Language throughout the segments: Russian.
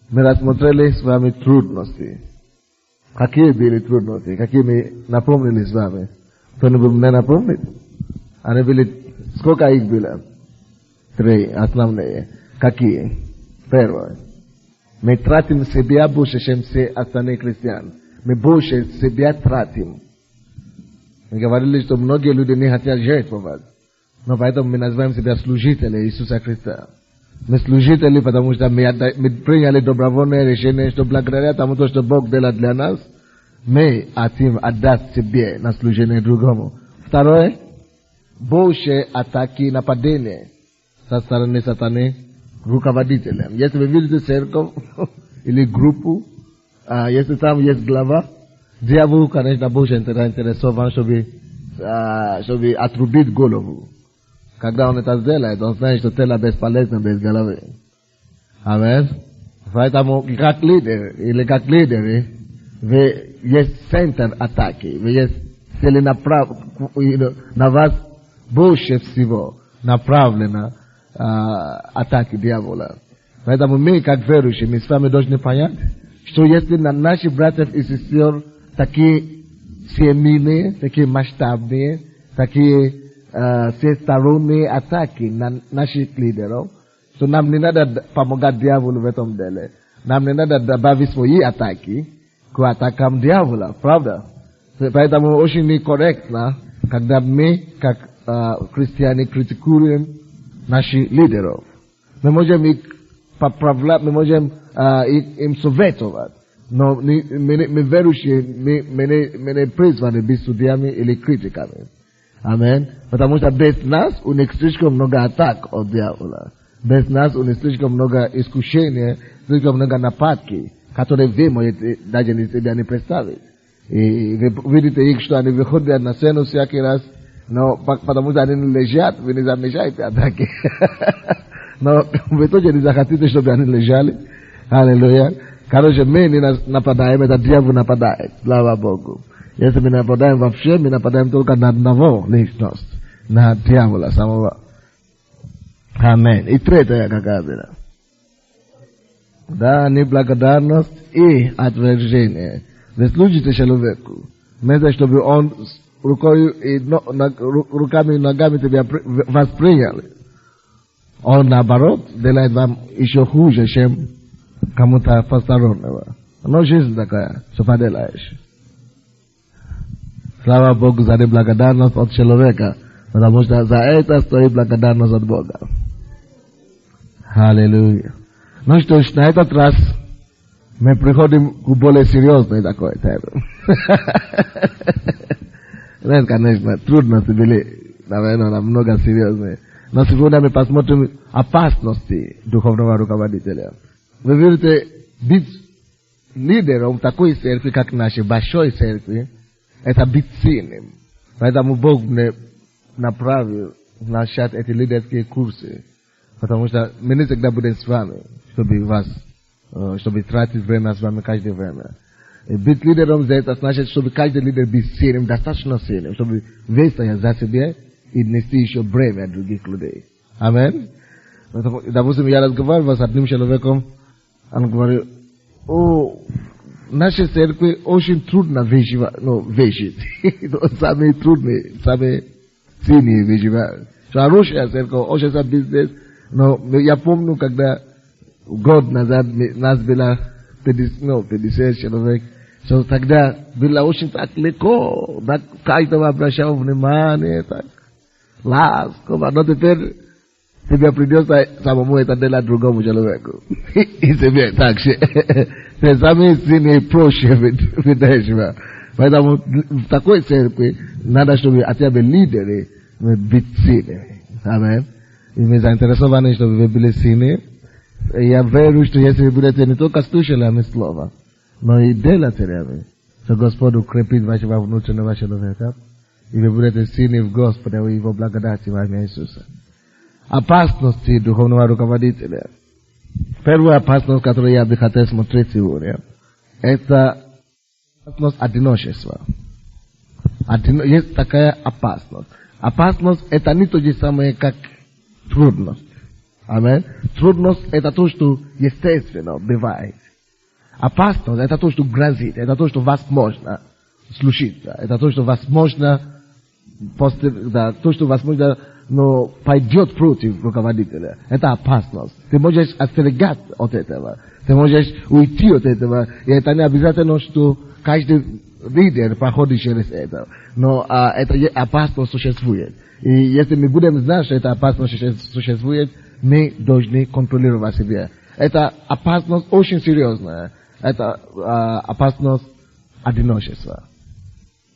Мы рассмотрели с вами трудности. Какие были трудности? Какие мы напомнили с вами? Кто-нибудь мне напомнит? Они были... Сколько их было? 3 основные. Какие? Первое. Мы тратим себя больше, чем все остальные христиане. Мы больше себя тратим. Мы говорили, что многие люди не хотят жертвовать. Но поэтому мы называем себя служители Иисуса Христа. Мы служители, потому что мы приняли добровольное решение, что благодаря тому, что Бог делает для нас, мы хотим отдать себе на служение другому. Второе. Больше атаки и нападения со стороны сатаны руководителям. Если вы видите церковь или группу, если там есть глава, дьявол, конечно, больше интересован, чтобы отрубить голову. Когда он это сделает, он знает, что тело бесполезно без головы. Амин. Поэтому, как лидер, или как лидеры, есть центр атаки, есть на вас больше всего направлена атаки дьявола. Поэтому мы, как верующие, мы с вами должны понять, что если на наших братьев и сестер такие семейные, такие масштабные, такие всесторонние атаки на наших лидеров, то нам не надо помогать дьяволу в этом деле. Нам не надо добавить свои атаки к атакам дьявола, правда? Поэтому очень некорректно, когда мы, как христиане, критикуем наших лидеров. Мы можем их поправлять, мы можем им советовать. Но мы верующие, мы не призваны быть судьями или критиками. Амин. Потому что без нас у них слишком много атак от дьявола. Без нас у них слишком много искушений, слишком много нападки, которые вы можете даже себя не представить. И вы видите их, что они выходят на сцену всякий раз, но потому что они лежат, вы не замечаете атаки. Но вы тоже не захотите, чтобы они лежали. Аллилуйя. Короче, мы не нападаем, это дьявол нападает. Слава Богу. Если мы нападаем вообще, мы нападаем только на одного личность, на дьявола самого. Аминь. И третья какая была? Да, неблагодарность и отвержение. Вы служите человеку, вместо чтобы он руками и ногами тебя восприняли. Он, наоборот, делает вам еще хуже, чем кому-то постороннего. Но жизнь такая, что поделаешь. Слава Богу за неблагодарность от человека, потому что за это стоит благодарность от Бога. Аллилуйя. Ну что ж, на этот раз мы приходим к более серьезной такой теме. Нет, конечно, трудности были, наверное, намного серьезные. Но сегодня мы посмотрим опасности духовного руководителя. Вы видите, быть лидером такой церкви, как нашей большой церкви, это быть сильным. Поэтому Бог мне направил начать эти лидерские курсы. Потому что мы не всегда будем с вами, чтобы тратить время с вами каждое время. И быть лидером это значит, чтобы каждый лидер быть сильным, достаточно сильным, чтобы выстоять за себя и нести еще бремя других людей. Аминь. Допустим, я разговаривал с одним человеком, он говорил, нашей церкви очень трудно выжить. Самые трудные, самые сильные выживают. Хорошая церковь, очень за бизнес. Но я помню, когда год назад нас было 50 человек, что тогда было очень так легко, на каждого обращал внимание, так ласково. Но теперь тебе придется самому это делать другому человеку. И себе так же. Ты сами сильные проще выдерживать. Поэтому в такой церкви надо, чтобы хотя бы лидеры быть сильными. Аминь. И мы заинтересованы, чтобы вы были сильны. Я верю, что если вы будете не только слушателями слова, но и делателями, то Господь укрепит вашего внутреннего человека, и вы будете сильны в Господе и Его благодати во имя Иисуса. Опасности духовного руководителя. Первая опасность, которую я бы хотел смотреть сегодня, это опасность одиночества. Есть такая опасность. Опасность это не то же самое, как трудность. Амен. Трудност – это то, что естественно бывает. Опасность – это то, что грозит, это то, что возможно случится, это то, что возможно, то, что возможно, но пойдет против руководителя. Это опасность. Ты можешь остерегаться от этого, ты можешь уйти от этого, и это не обязательно, что каждый лидер проходит через это, но эта опасность существует. И если мы будем знать, что эта опасность существует, мы должны контролировать себя. Это опасность очень серьезная. Это опасность одиночества.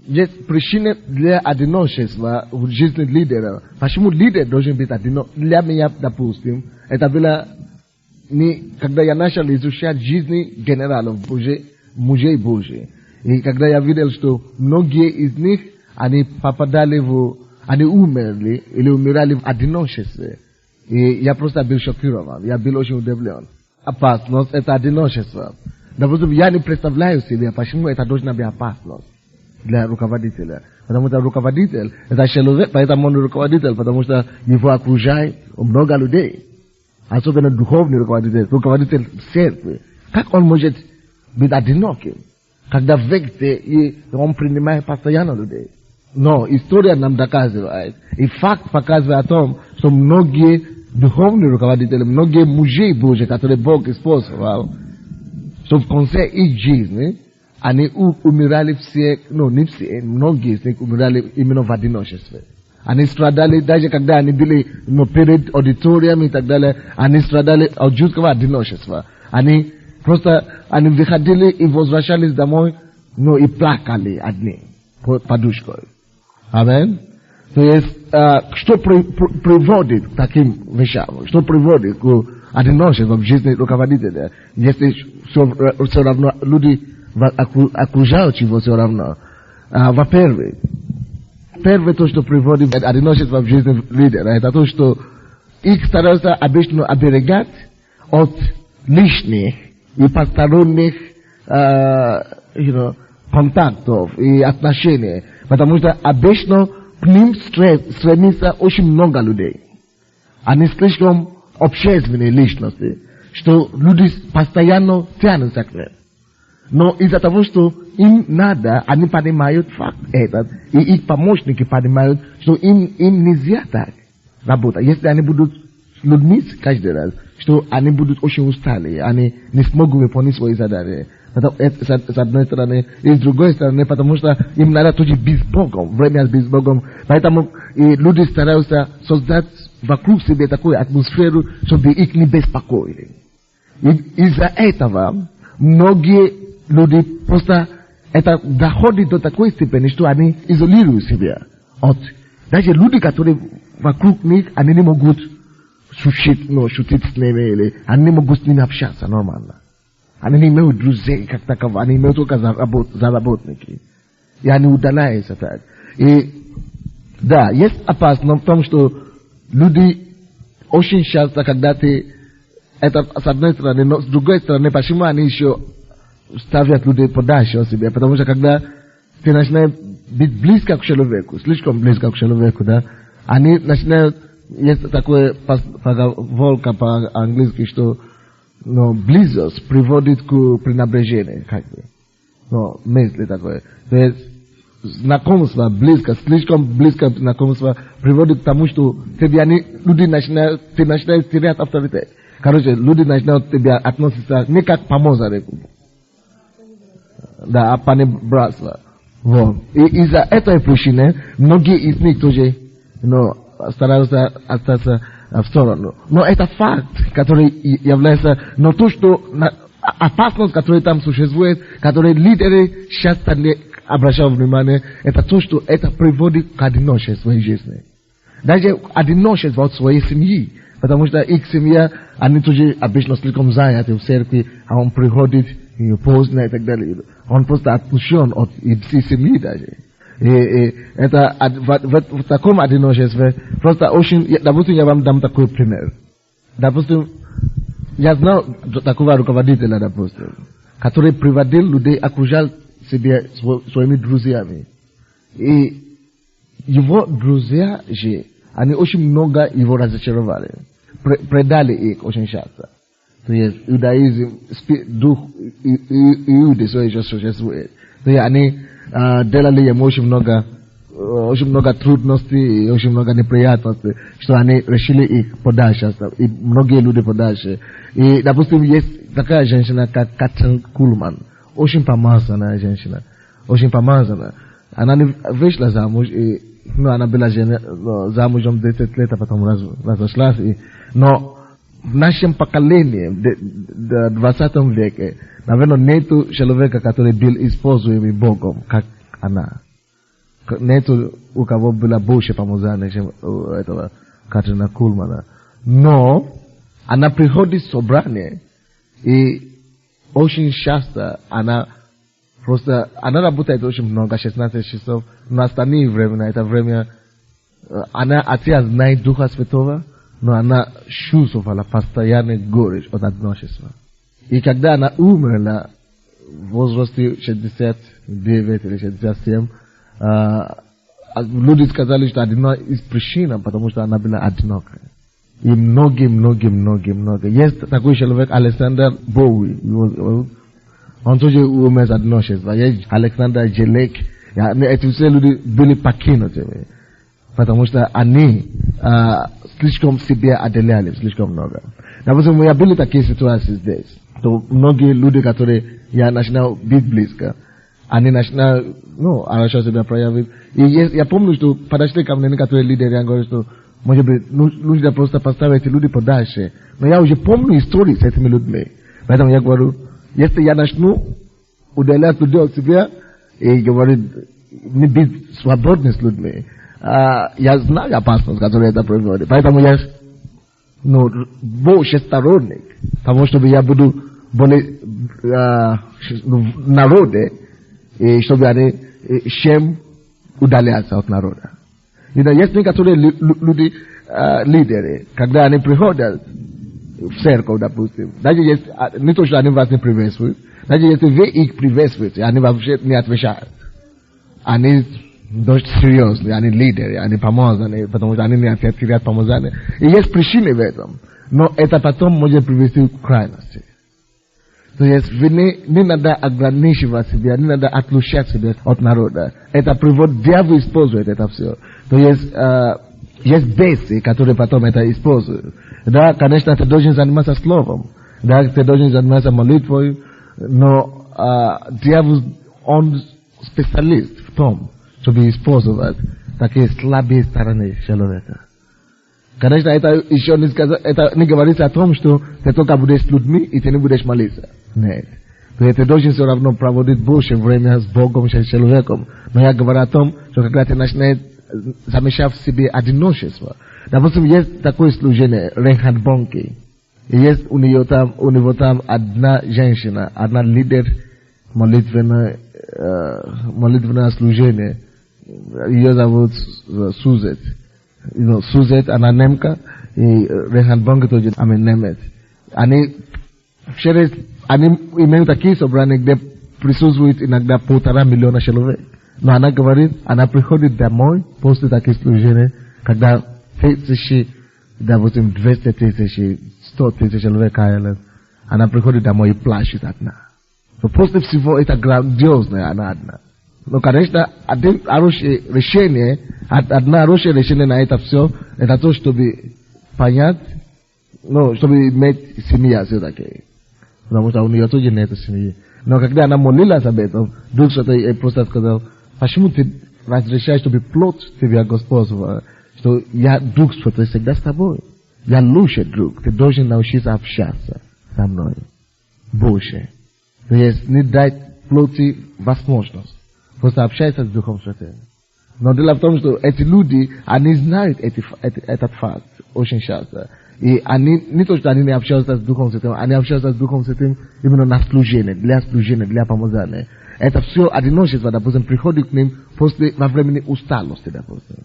Есть причины для одиночества в жизни лидера. Почему лидер должен быть одинок? Для меня, допустим, это было, когда я начал изучать жизни генералов Божьих, мужей Божьих. И когда я видел, что многие из них, они попадали они умерли или умирали в одиночестве. И я просто был шокирован, я был очень удивлен. Опасность – это одиночество. Допустим, я не представляю себе, почему это должна быть опасность для руководителя. Потому что руководитель – это человек, поэтому он руководитель, потому что его окружает много людей. Особенно духовный руководитель церкви. Как он может быть одиноким, когда в векте и он принимает постоянно людей? Но история нам доказывает, и факт показывает о том, что многие духовные руководители, многие мужей Божьи, которые Бог использовал, что в конце их жизни, они умирали все, не все, многие из них умирали именно в одиночестве. Они страдали, даже когда они были перед аудиторием и так далее, они страдали от жуткого одиночества. Они выходили и возвращались домой, и плакали одни, под подушкой. Амин. То есть, что приводит к таким вещам? Что приводит к одиночеству в жизни руководителя? Если все равно люди окружают его все равно. Во-первых, первое то, что приводит к одиночеству в жизни лидера, это то, что их стараются обычно оберегать от лишних и посторонних контактов и отношений. Потому что обычно к ним стремится очень много людей. Они слишком общественные личности, что люди постоянно тянутся к ним. Но из-за того, что им надо, они понимают факт этот, и их помощники понимают, что им нельзя так работать. Если они будут с людьми каждый раз, что они будут очень устали, они не смогут выполнить свои задачи. С одной стороны, и с другой стороны, потому что им надо тоже быть с Богом, время быть с Богом. Поэтому и люди стараются создать вокруг себя такую атмосферу, чтобы их не беспокоили. И из-за этого многие люди просто это доходит до такой степени, что они изолируют себя от даже люди, которые вокруг них, они не могут шутить с ними, или они не могут с ними общаться нормально. Они не имеют друзей как такового, они имеют только заработники. И они удаляются так. И да, есть опасность в том, что люди очень часто, когда ты это с одной стороны, но с другой стороны, почему они еще ставят людей подальше от себя? Потому что когда ты начинаешь быть близко к человеку, слишком близко к человеку, да, они начинают, есть такое поговорка по-английски, что близость приводит к пренебрежению, как бы. Мысли такое. То есть, знакомство близко, слишком близко знакомство приводит к тому, что ты начинаешь терять авторитет. Короче, люди начинают к тебе относиться не как помазаннику, да, а понебратство. Вот. И из-за этой причины многие из них тоже стараются остаться в сторону. Но это факт, который является, но то, что опасность, которая там существует, которой лидеры часто не обращают внимание, это то, что это приводит к одиночеству в жизни. Даже одиночество от своей семьи, потому что их семья, они тоже обычно слишком заняты в церкви, а он приходит поздно и так далее. Он просто отпущен от всей семьи даже. И это в таком одиночестве просто очень... Допустим, я вам дам такой пример. Допустим, я знал такого руководителя, допустим, который приводил людей, окружал себя своими друзьями. И его друзья же, они очень много его разочаровали. предали их очень часто. То есть иудаизм, дух Иуды все еще существует. То есть они делали ему очень много трудностей и очень много неприятностей, что они решили их подальше, и многие люди подальше. И, допустим, есть такая женщина, как Катрин Кулман, очень помазанная женщина, очень помазанная. Она не вышла замуж, и, она была замужем 10 лет, а потом разошлась. Но в нашем поколении, в 20 веке, наверное, нету человека, который был используемый Богом, как она. Нету у кого было больше помазания, чем у этого Катрина Кулмана. Но она приходит в собрание, и очень часто она работает очень много, 16 часов, но остальные времена, это время, она отец знает Духа Святого, но она чувствовала постоянный горечь от одиночества. И когда она умерла в возрасте 69 или 67, люди сказали, что одна из причин, потому что она была одинокая. И многие. Есть такой человек, Александр Боуи. Он тоже умер от одиночества. Есть Александр Джелек. Эти все люди были покинуты. Потому что они слишком себе отделяли, слишком много. Допустим, у меня были такие ситуации здесь. То многие люди, которые я начинал быть близко, они начинают, хорошо себя проявить. И я помню, что подошли ко мне некоторые лидеры, я говорю, что, может быть, нужно просто поставить эти люди подальше. Но я уже помню истории с этими людьми. Поэтому я говорю, если я начну удалять людей от себя и говорить, не быть свободным с людьми, я знаю опасность, которая это приводит. Поэтому я больше сторонник того, чтобы я буду более в народе, и чтобы они чем удаляться от народа. Есть некоторые люди, лидеры, когда они приходят в церковь, допустим, даже если не то, что они вас не приветствуют, даже если вы их приветствуете, они вообще не отвечают. Они очень серьезные, они лидеры, они помазаны, потому что они не отвечают помазаны. И есть причины в этом, но это потом может привести к крайности. То есть не надо ограничивать себя, не надо отлучать себя от народа. Это приводит, дьявол использует это все. То есть есть бесы, которые потом это используют. Да, конечно, ты должен заниматься словом, да, ты должен заниматься молитвой, но дьявол, он специалист в том, чтобы использовать такие слабые стороны человека. Конечно, это еще не говорится о том, что ты только будешь с людьми, и ты не будешь молиться. Нет. Ты должен все равно проводить больше время с Богом, с человеком. Но я говорю о том, что когда ты начинаешь замечать в себе одиночество. Допустим, есть такое служение, Рейнхард Бонке. И есть у него там одна женщина, одна лидер молитвенное служение. Ее зовут Сузет. Сузет, она немка, и Рейнхард Бонке тоже немец. Они имеют такие собрания, где присутствует иногда 1,5 миллиона человек. Но она говорит, она приходит домой после таких служений, когда 1000, допустим, 200 тысяч, 100 тысяч человек каялись, она приходит домой и плачет одна. Но после всего это грандиозное, она одна. Но, конечно, одно хорошее решение на это все, это то, чтобы понять, чтобы иметь семью все-таки. Потому что у нее тоже нет семьи. Но когда она молилась об этом, Дух Святой просто сказал, почему ты разрешаешь, чтобы плод тебя Господь, что я Дух Святой всегда с тобой. Я лучший друг, ты должен научиться общаться со мной. Больше. То есть не дать плоти возможность. Просто общайся с Духом Святым. Но дело в том, что эти люди, они знают этот факт очень часто. И они, не то, что они не общаются с Духом Святым, они общаются с Духом Святым именно на служение, для помазания. Это все одиночество, допустим, приходит к ним во времени усталости, допустим.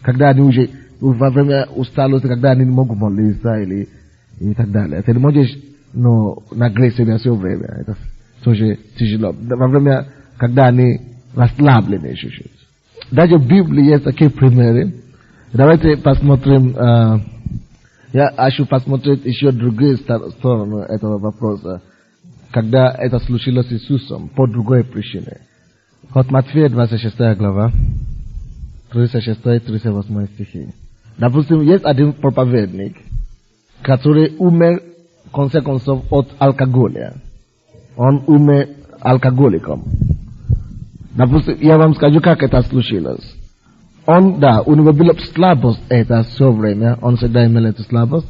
Когда они уже, во время усталости, когда они не могут молиться и так далее. Ты не можешь, нагреть себя все время. Это тоже тяжело. Во время, когда они расслаблены чуть-чуть. Даже в Библии есть такие примеры. Давайте посмотрим Я хочу посмотреть еще другую сторону этого вопроса. Когда это случилось с Иисусом, по другой причине. От Матфея 26 глава, 36-38 стихи. Допустим, есть один проповедник, который умер, в конце концов, от алкоголя. Он умер алкоголиком. Допустим, я вам скажу, как это случилось. У него была слабость это все время, он всегда имел эту слабость,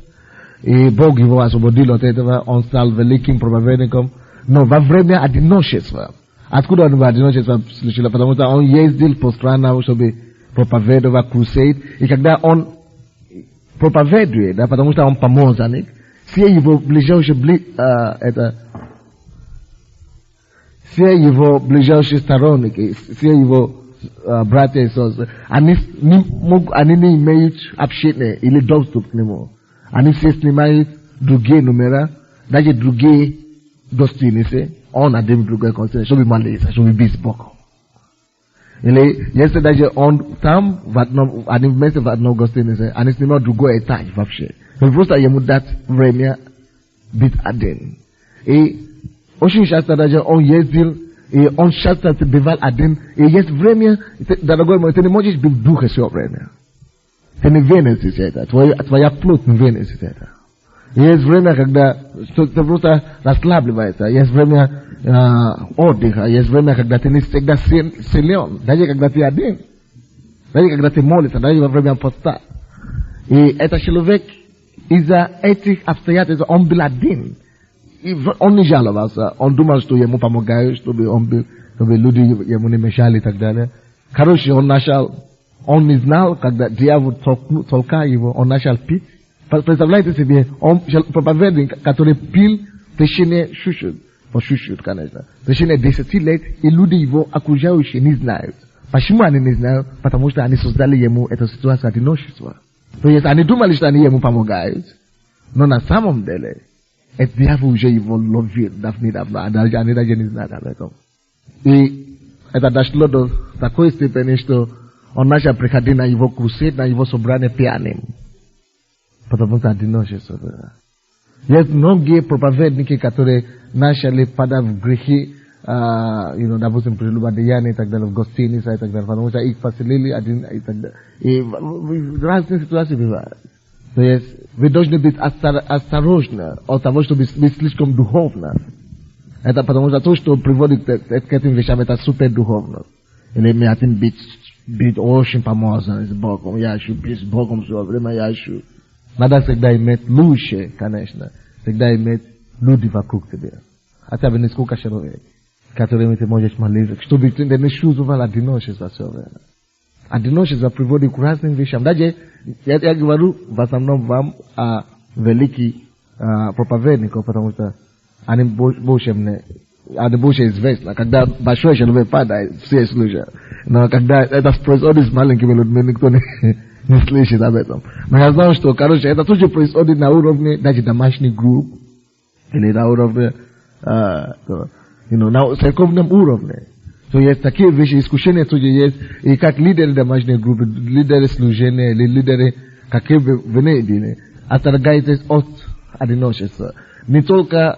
и Бог его освободил от этого, он стал великим проповедником, но во время одиночества, откуда он в одиночестве случилось, потому что он ездил по странам, чтобы проповедовать крусейд, и когда он проповедует, да, потому что он помазанник, все его ближайшие сторонники, все его братья и сестры, они не имеют общения или доступ к нему. Они все снимают другие номера, даже другие гостиницы, он один в другой гостинице, чтобы молиться, чтобы быть с Богом. Или если даже он там, они вместе в одной гостинице, они снимают другой этаж вообще. Просто ему дать время быть один. И очень часто даже он ездил, и он часто бывал один, и есть время, дорогой мой, ты не можешь быть в духе все время. Ты не вынесешь это, твоя плоть не вынесет это. Есть время, когда ты просто расслабливаешься, есть время отдыха, есть время, когда ты не всегда силен, даже когда ты один, даже когда ты молишься, даже во время поста. И этот человек из-за этих обстоятельств, он был один. И он не жаловался, он думал, что ему помогают, чтобы люди ему не мешали и так далее. Короче, он не знал, когда дьявол толкал его, он начал пить. Представляете себе, он проповедник, который пил в течение чуть-чуть, конечно, в течение 10 лет, и люди его окружающие не знают. Почему они не знают? Потому что они создали ему эту ситуацию одиночества. То есть они думали, что они ему помогают, но на самом деле, этот дьявол уже его ловил давно, они даже не знают об этом. И это дошло до такой степени, что он начал приходить на его крусейд, на его собрание пьяным. Потому что одиночество было. Есть многие проповедники, которые начали падать в грехи, допустим, прелюбодеяния и так далее, в гостинице и так далее, потому что их поселили один и так далее. И разные ситуации бывают. То есть вы должны быть осторожны от того, чтобы быть слишком духовно. Это потому что то, что приводит к этим вещам, это супер духовно. Или мы хотим быть очень помазаны с Богом, я ищу быть с Богом все время, я ищу. Надо всегда иметь лучше, конечно, всегда иметь люди вокруг тебя. Хотя бы несколько человек, которыми ты можешь молиться, чтобы ты не чувствовал одиночество все время. Одиночество приводит к разным вещам. Даже я говорю в основном вам о великих проповедниках, потому что они больше известны. Когда большой человек падает, все слышат. Но когда это происходит с маленькими людьми, никто не слышит об этом. Но я знаю, что, это тоже происходит на уровне даже домашних групп, или на уровне, на церковном уровне. То есть такие вещи, искушения тоже есть, и как лидеры домашней группы, лидеры служения, или лидеры, какие бы вы ни были, отторгаетесь от одиночества. Не только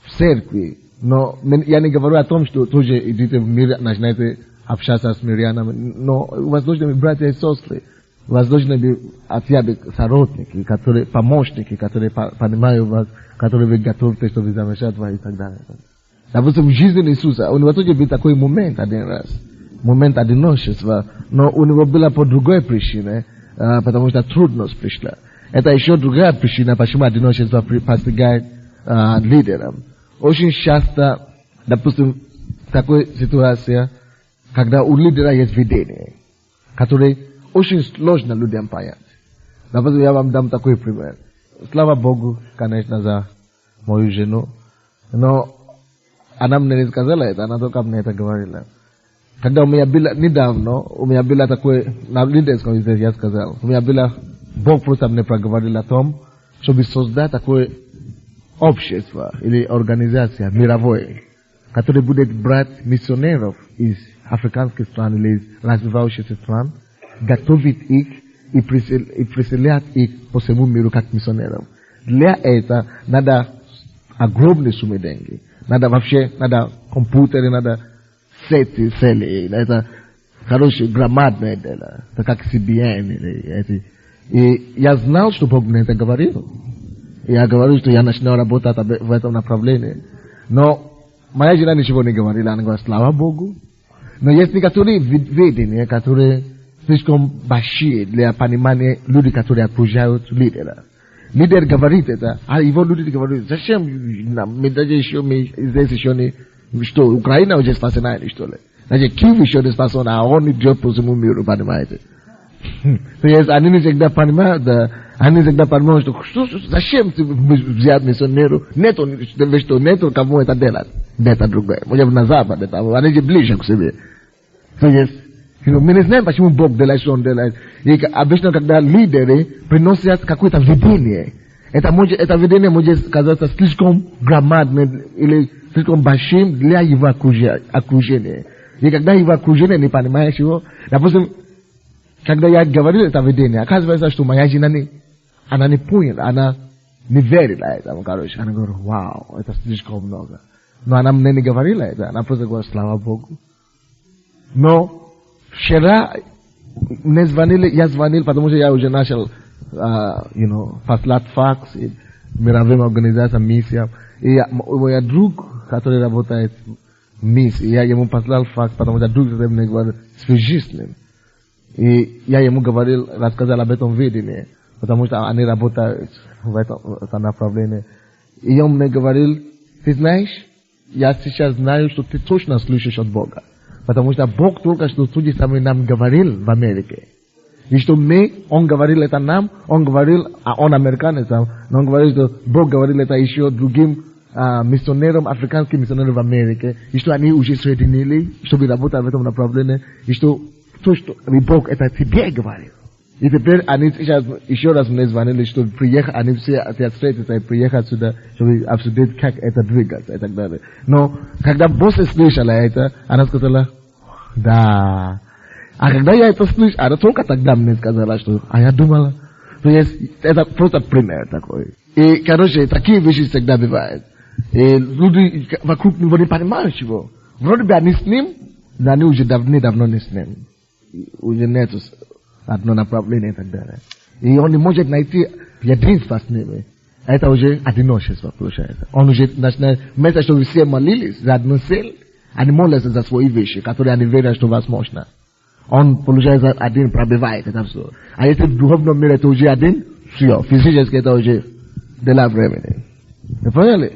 в церкви, но я не говорю о том, что тоже идите в мир, начинаете общаться с мирянами, но у вас должны быть братья и сестры, у вас должны быть хотя бы соратники, помощники, которые понимают вас, которые вы готовите, чтобы замешать вас и так далее. Допустим, в жизни Иисуса, у него тоже был такой момент один раз, момент одиночества, но у него было по другой причине, потому что трудность пришла. Это еще другая причина, почему одиночество постигает лидерам. Очень часто, допустим, такая ситуация, когда у лидера есть видение, которое очень сложно людям понять. Допустим, я вам дам такой пример. Слава Богу, конечно, за мою жену, но она мне не сказала это, она только мне это говорила. Когда у меня было недавно, у меня было такое, на лидерском языке я сказал, у меня было, Бог просто мне проговорил о том, чтобы создать такое общество или организация мировое, которое будет брать миссионеров из африканских стран или из развивающихся стран, готовить их и преселят их по всему миру как миссионеров. Для этого надо огромные суммы денег. Надо компьютеры, надо сети, цели. Это хорошее громадное дело. Это как CBN. И я знал, что Бог мне это говорил. И я говорю, что я начну работать в этом направлении. Но моя жена ничего не говорила. Она говорит, слава Богу. Но есть некоторые видения, которые слишком большие для понимания людей, которые окружают лидера. Лидер говорит это, а его люди говорят, зачем нам, мы даже еще, здесь еще не, что, Украина уже спасена или что ли? Значит, Киев еще не спасен, а он идет по всему миру, понимаете? То есть, они не всегда понимают, что зачем ты взять миссионеру, нету кому это делать, это другое. Может, на Запад, они же ближе к себе. То есть, мы не знаем, почему Бог делает, что Он делает. И обычно, когда лидеры приносят какое-то видение, это видение может казаться слишком громадным или слишком большим для его окружения. И когда его окружение не понимает его, допустим, когда я говорил это видение, оказывается, что моя жена она не поняла, она не верила этому, короче. Она говорит, вау, это слишком много. Но она мне не говорила это, она просто говорит, слава Богу. Но вчера я звонил, потому что я уже начал, послать факс, мировым организациям, миссиям. И мой друг, который работает в миссии, я ему послал факс, потому что друг мне говорит, свяжись с ним. И я ему говорил, рассказал об этом видении, потому что они работают в этом направлении. И он мне говорил, ты знаешь, я сейчас знаю, что ты точно слышишь от Бога. Потому что Бог только что судьи сами нам говорил в Америке. И что Он говорил это нам, Он говорил, а он американец, но Он говорил, что Бог говорил это еще другим миссионерам, африканским миссионерам в Америке. И что они уже соединили, чтобы работать в этом направлении. И что Бог это тебе говорил. И теперь они сейчас еще раз мне звонили, что приехать, они все встретятся и приехать сюда, чтобы обсудить, как это двигаться и так далее. Но когда босс слышала это, она сказала, да. А когда я это слышал, она только тогда мне сказала, что, а я думала, то есть это просто пример такой. И, короче, такие вещи всегда бывают. И люди вокруг него не понимают чего. Вроде бы они с ним, но они уже давно не с ним. Уже нету одно направление и так далее. И он не может найти единство с ними. Это уже одиночество получается. Он уже начинает, вместо чтобы все молились за одну цель, они молятся за свои вещи, которые они верят, что возможно. Он, получается, один пробивает это все. А если в духовном мире это уже один, все, физически это уже дело времени. Вы поняли?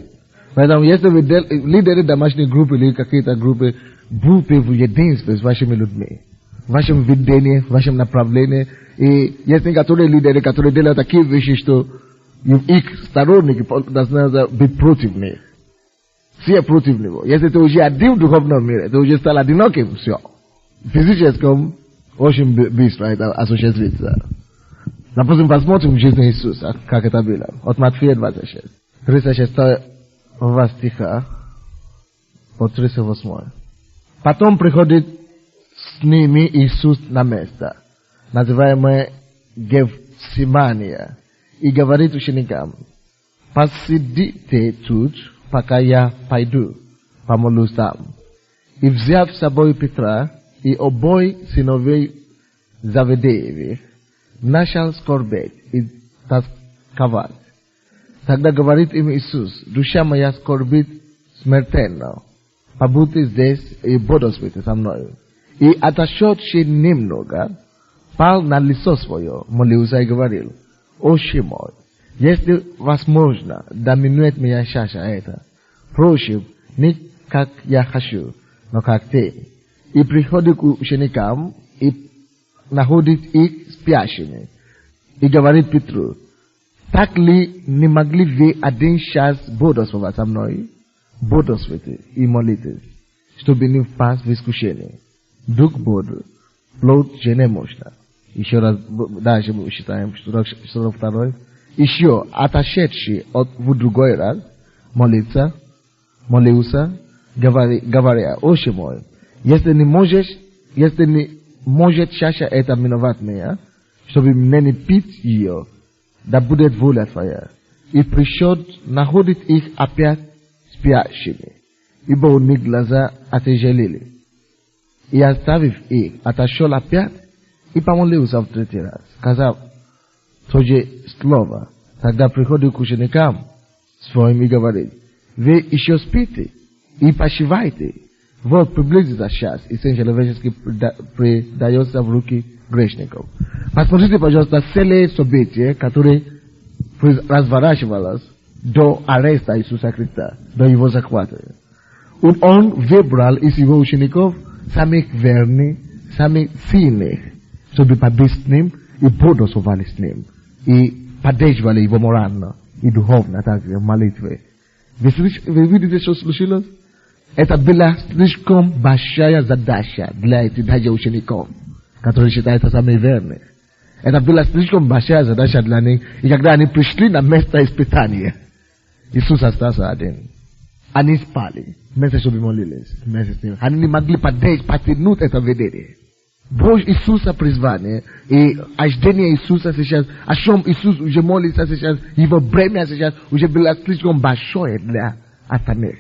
Поэтому если вы лидеры домашней группы или какие-то группы, будьте в единстве с вашими людьми. В вашем видении, в вашем направлении. И есть некоторые лидеры, которые делают такие вещи, что их сторонники должны быть против них. Все против него. Если ты уже один в духовном мире, ты уже стал одиноким, все. В физическом очень быстро это осуществится. Допустим, посмотрим жизнь Иисуса, как это было. От Матфея 26. 36 стиха по 38. Потом приходит с ними Иисус на место, называемое Гефсимания, и говорит ученикам, посидите тут, пока я пойду, помолюсь там. И взяв с собой Петра и обоих сыновей Завидеевых, начал скорбеть и тосковать. Тогда говорит им Иисус, душа моя скорбит смертельно, побудьте здесь и бодрствуйте со мною. И отошедший немного, пал на лицо свое, молился и говорил, Отче мой, если возможно, да минует меня чаша эта, прошу, не как я хочу, но как ты. И приходит к ученикам и находит их спящими. И говорит Петру, так ли не могли вы один час бодрствовать со мной? Бодрствуйте и молитесь, чтобы не впасть в искушение. Дух бодр, плоть же немощна. Еще раз, дальше мы считаем, 42. Еще отошедший в другой раз, молился, говоря, Отче мой, если не может чаша это миновать меня, чтобы мне не пить ее, да будет воля Твоя. И пришед, находит их опять спящими, ибо у них глаза отяжелели. И оставив их, отошел опять и помолился в третий раз, сказав то же слово. Тогда приходит к ученикам своим и говорит: вы еще спите и почивайте. Вот приблизится час, и Сын Человеческий предается в руки грешников. Посмотрите, пожалуйста, целое событие, которое разворачивалось до ареста Иисуса Христа, до его захвата. Он выбрал из его учеников самых верных, самых сильных, чтобы побыть с ним и бодрствовали с ним, и поддерживали его морально и духовно, также в молитве. Вы видите, что случилось? Это была слишком большая задача для этих даже учеников, которые считаются самыми верными. Это была слишком большая задача для них. И когда они пришли на место испытания, Иисус остался один. Они спали, вместо чтобы молились вместе с ним. Они не могли потянуть это видение. Божье Иисуса призвание и ожидание Иисуса сейчас, о чем Иисус уже молится сейчас, его бремя сейчас уже было слишком большое для остальных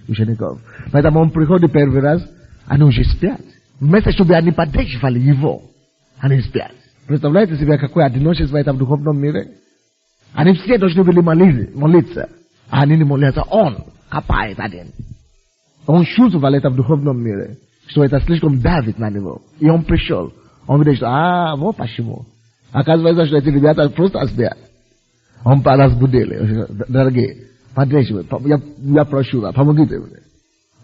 учеников. Поэтому он приходит первый раз, они уже спят. Вместо чтобы они поддерживали его, они спят. Представляете себе, какое одиночество это в духовном мире? Они все должны были молиться, а они не молятся. Он копает один. Он чувствовал это в духовном мире, что это слишком давит на него. И он пришел. Он говорит, что вот почему. Оказывается, что эти ребята просто спят. Он разбудили. Дорогие, поддерживай, я прошу вас, помогите мне.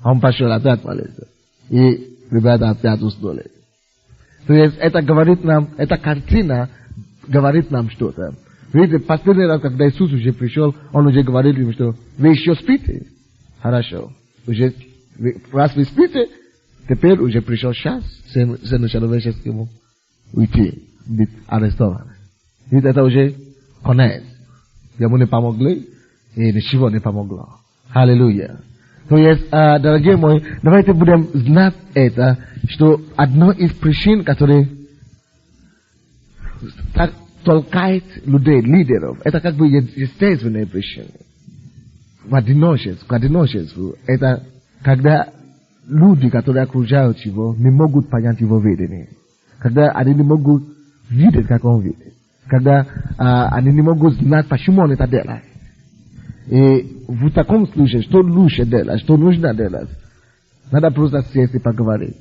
Он пошел опять молиться. И ребята опять уснули. То есть это говорит нам, эта картина говорит нам что-то. Видите, последний раз, когда Иисус уже пришел, он уже говорит им, что вы еще спите. Хорошо. Уже, раз вы спите, теперь уже пришел час Сыну Человеческому уйти, быть арестован. Видите, это уже конец. Ему не помогли, и ничего не помогло. Аллилуйя. То есть, дорогие мои, давайте будем знать это, что одно из причин, которые так толкает людей, лидеров, это как бы естественные причины. К одиночеству. Это когда люди, которые окружают его, не могут понять его видение. Когда они не могут видеть, как он видит. Когда они не могут знать, почему он это делает. И в таком случае, что лучше делать, что нужно делать, надо просто сесть и поговорить.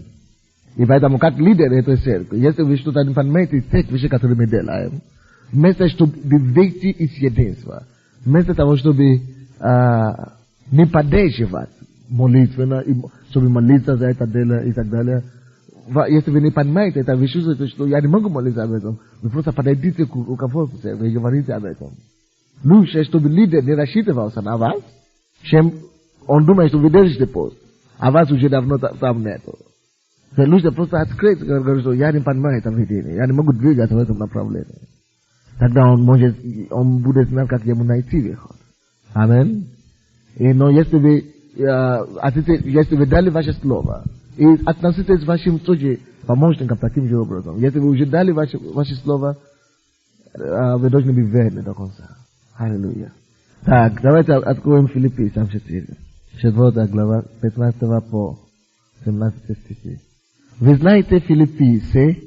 И поэтому, как лидер этой церкви, если вы что-то не понимаете из тех вещей, которые мы делаем, вместо чтобы выйти из единства, вместо того, чтобы не поддерживать молитвенно, чтобы молиться за это дело и так далее, если вы не понимаете это, вы чувствуете, что я не могу молиться об этом, вы просто подойдите к руководству церкви и говорите об этом. Лучше, чтобы лидер не рассчитывался на вас, чем он думает, что вы держите пост, а вас уже давно там нету. Лучше просто открыть, говорить, что я не понимаю это видение, я не могу двигаться в этом направлении. Тогда он будет знать, как ему найти выход. Аминь. Но если вы дали ваше слово, и относитесь к вашим тоже помощникам таким же образом, если вы уже дали ваше слово, вы должны быть верны до конца. Аллилуйя. Так, давайте откроем Филиппийцам 4 глава, 15 по 17 стихи. Вы знаете, филиппийцы,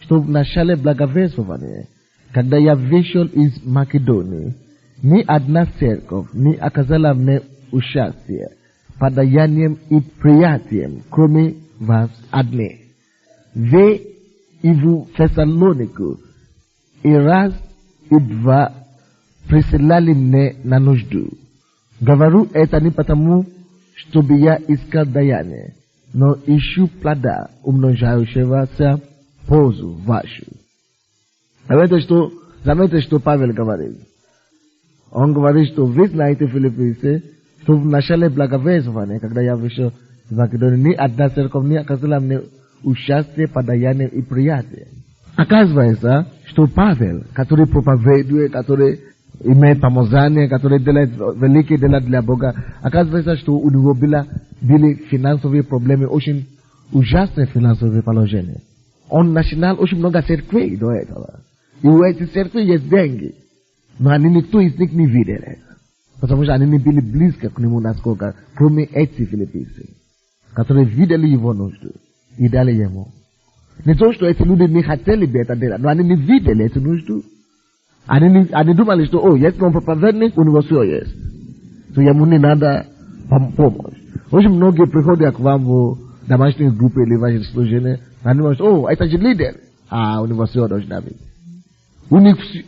что в начале благовествования, когда я вышел из Македонии, ни одна церковь не оказала мне участия, подаянием и приятием, кроме вас одних. Вы и в Фессалонику и раз и два присылали мне на нужду. Говорю это не потому, чтобы я искал даяние, но ищу плода, умножающегося пользу вашу. Заметьте, что Павел говорит. Он говорит, что вы знаете, филиппийцы, что в начале благовествования, когда я вышел из Македонии, ни одна церковь не оказала мне участие, подаяние и приятие. Оказывается, что Павел, который проповедует, который имеет помазание, который делает великие дела для Бога, оказывается, что у него были финансовые проблемы, очень ужасные финансовые положения. Он начинал очень много церквей до этого. И эти сердца есть деньги. Но они никто из них не видел это. Потому что они не были близко к нему насколько, кроме этих филиппийцев, которые видели его нужду и дали ему. Не то, что эти люди не хотели бы это делать, но они не видели эту нужду. Они думали, что, если он проповедник, у него все есть. То ему не надо помощь. Очень многие приходят к вам в домашние группы или ваши служения, они думают, это же лидер. У него все должно быть. У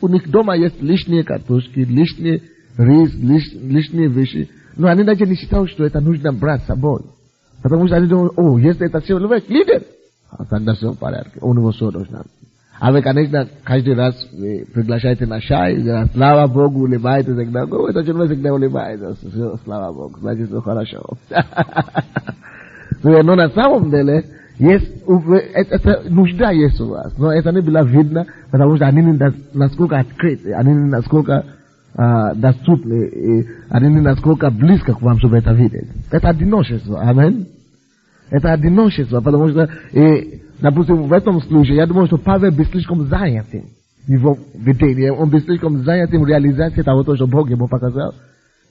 них дома есть лишние картошки, лишние рис, лишние вещи. Но они даже не считают, что это нужно брать с собой. Потому что они думают, если это человек, лидер, тогда все в порядке. У него все должно быть. А вы, конечно, каждый раз приглашаете на чай, слава Богу, улыбаетесь, тогда, это человек всегда улыбается, слава Богу, значит, все хорошо. Но на самом деле, это нужда есть у вас, но это не было видно, потому что они не насколько открыты, они не насколько доступны, они не насколько близко к вам, чтобы это видеть. Это одиночество, амин. Это одиночество, потому что, допустим, в этом случае, я думаю, что Павел был слишком занятым его видением, он был слишком занятым реализацией того, что Бог ему показал,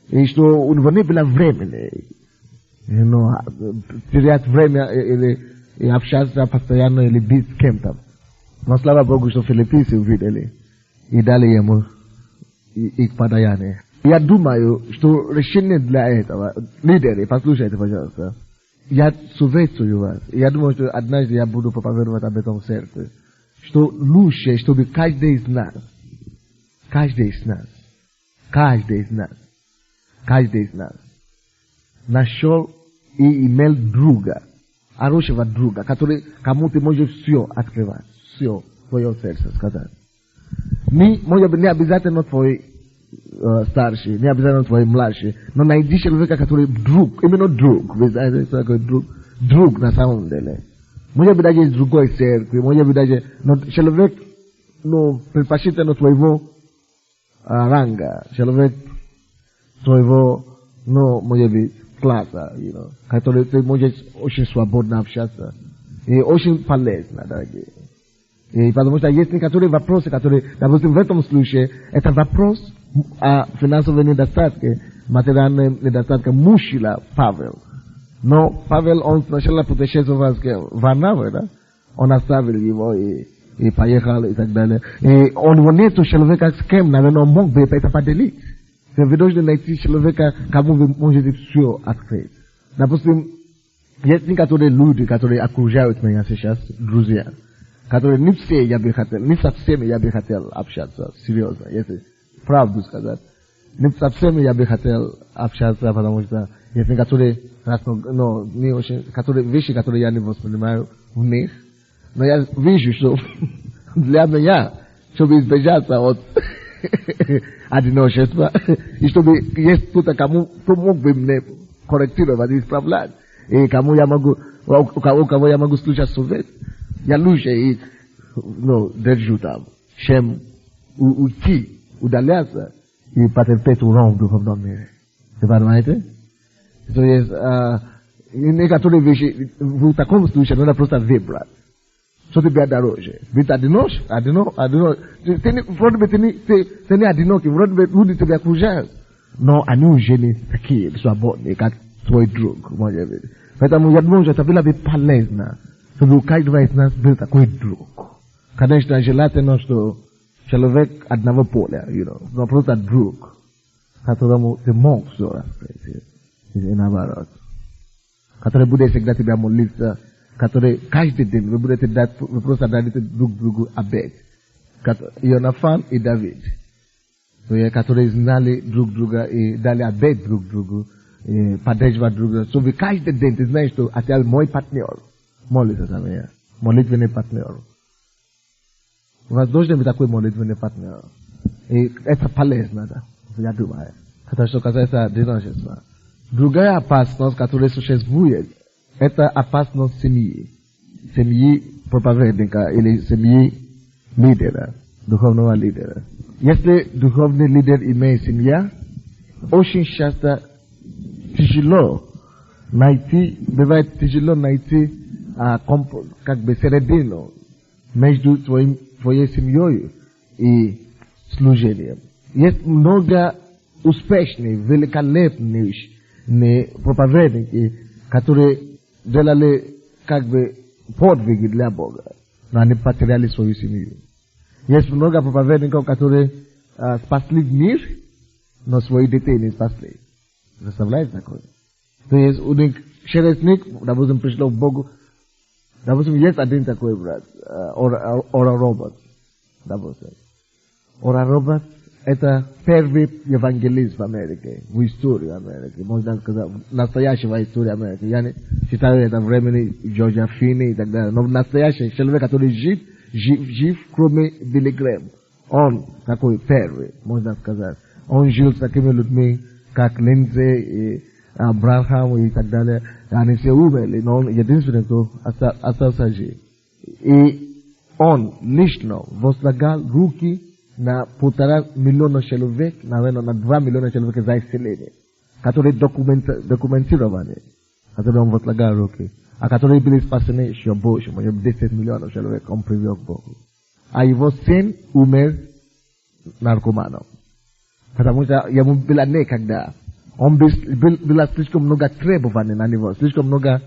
и что у него не было времени, терять время или общаться постоянно или быть с кем-то. Но слава Богу, что филиппийцы увидели и дали ему их подаяние. Я думаю, что решение для этого, лидеры, послушайте, пожалуйста, я советую вас, я думаю, что однажды я буду проповедовать об этом в сердце, что лучше, чтобы каждый из нас нашел и имел друга, хорошего друга, который кому ты можешь все открывать, все твое сердце сказать. Может быть, не обязательно твой старший, не обязательно твой младший, но найди человека, который друг, именно друг, вы знаете, что такое друг на самом деле. Может быть, даже из другой церкви, может быть, даже, но человек, предпочтительно твоего ранга, человек твоего, может быть, класса, который ты можешь очень свободно общаться, и очень полезно, дорогие. И потому что есть некоторые вопросы, которые, допустим, в этом случае, это вопрос о финансовой недостатке, материальной недостатке мучила Павел. Но Павел, он сначала путешествовал в Варнаве, да? Он оставил его и поехал и так далее. И у него нету человека, с кем, наверное, он мог бы это поделить. Вы должны найти человека, кому вы можете все открыть. Допустим, есть некоторые люди, которые окружают меня сейчас, друзья, которые не все я бы хотел, не со всеми я бы хотел общаться, серьезно, если правду сказать. Не со всеми я бы хотел общаться, потому что есть некоторые, не очень, которые вещи, которые я не воспринимаю в них, но я вижу, что для меня, чтобы избежаться от одиночества, и чтобы есть кто-то, кто мог бы мне корректировать и исправлять, и кому я могу, у кого я могу слушать совет, я лучше их, держу там, чем уйти, удаляться и потерпеть урон в духовном мире. Вы понимаете? То есть, некоторые вещи в таком случае надо просто выбрать. Что тебе дороже? Быть одинок? Вроде бы ты не одинокий, вроде бы люди тебя окружают. Но они уже не такие свободные, как твой друг, может быть. Поэтому я думаю, что это было бы полезно, чтобы у каждого из нас был такой друг. Конечно, желательно, что человек одного поля, но просто друг, которому ты мог все раскрыть, и наоборот. Который будет всегда тебя молиться, который каждый день вы будете дать, вы просто дадите друг другу обет. Ионафан и Давид, которые знали друг друга и дали обет друг другу, и поддерживать друг друга. So вы каждый день ты знаешь, что это мой партнер. Молиться за меня. Молитвенный партнер. У вас должен быть такой молитвенный партнер. И это полезно, да, я думаю. Это что касается одиночества. Другая опасность, которая существует, это опасность семьи. Семьи проповедника или семьи лидера, духовного лидера. Если духовный лидер имеет семья, очень часто бывает тяжело найти как бы середину между твоей семьей и служением. Есть много успешных, великолепных проповедники, которые делали как бы подвиги для Бога, но они потеряли свою семью. Есть много проповедников, которые спасли мир, но своих детей не спасли. Представляете такое? То есть у них через них, допустим, пришло к Богу. Допустим, есть один такой брат, Ора Роберт. Допустим. Ора Роберт — это первый евангелист в Америке, в истории Америки. Можно сказать, настоящего истории Америки. Я не считаю это времени Джорджа Финни и так далее. Но настоящий человек, который жив, кроме Билли Грэм. Он такой первый, можно сказать. Он жил с такими людьми, как Линдзи и Бранхам и так далее. Они все умерли, но он единственный, кто остался жив. И он лично возлагал руки на 1,5 миллиона человек, наверное, на 2 миллиона человек за исцеление, которые документированы, которые он возлагал руки, а которые были спасены еще больше, 10 миллионов человек он привел к Богу. А его сын умер наркоманом, потому что ему было некогда. Было слишком много требований на него, слишком много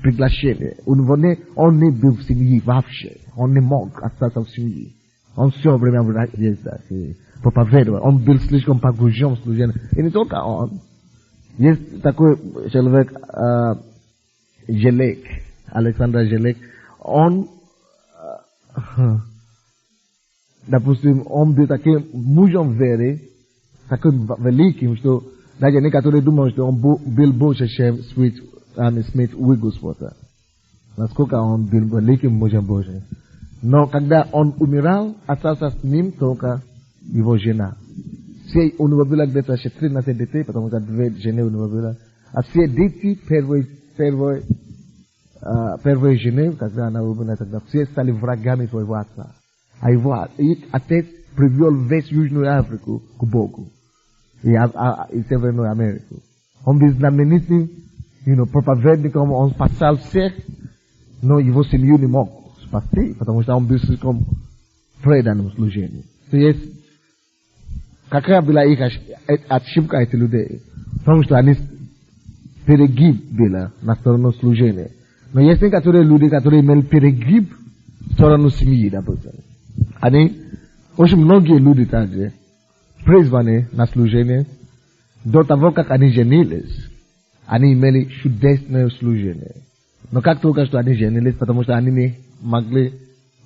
приглашений. Он не был в семье вообще, он не мог остаться в семье. Он все время проповедовал. Он был слишком погружен в служение. И не только он. Есть такой человек, Желек, Александр Желек. Он, допустим, он был таким мужем веры, таким великим, что даже некоторые думают, что он был больше, чем Смит Уигглсворта. Насколько он был великим мужем Божьим. Но когда он умирал, остался с ним только его жена. Все у него было где-то 13 детей, потому что 2 жены у него было. А все дети первой жены, когда она умерла, тогда все стали врагами своего отца. А его отец привел весь Южную Африку к Богу. И Северную Америку. Он был знаменитым, проповедником, он спасал всех, но его семью не мог спасти, потому что он был слишком предан служению. То есть, какая была их ошибка этих людей? Потому что они перегибли на сторону служения. Но есть некоторые люди, которые имели перегиб в сторону семьи, допустим. Они, очень многие люди также призваны на служение до того, как они женились. Они имели чудесное служение. Но как только что они женились, потому что они не могли,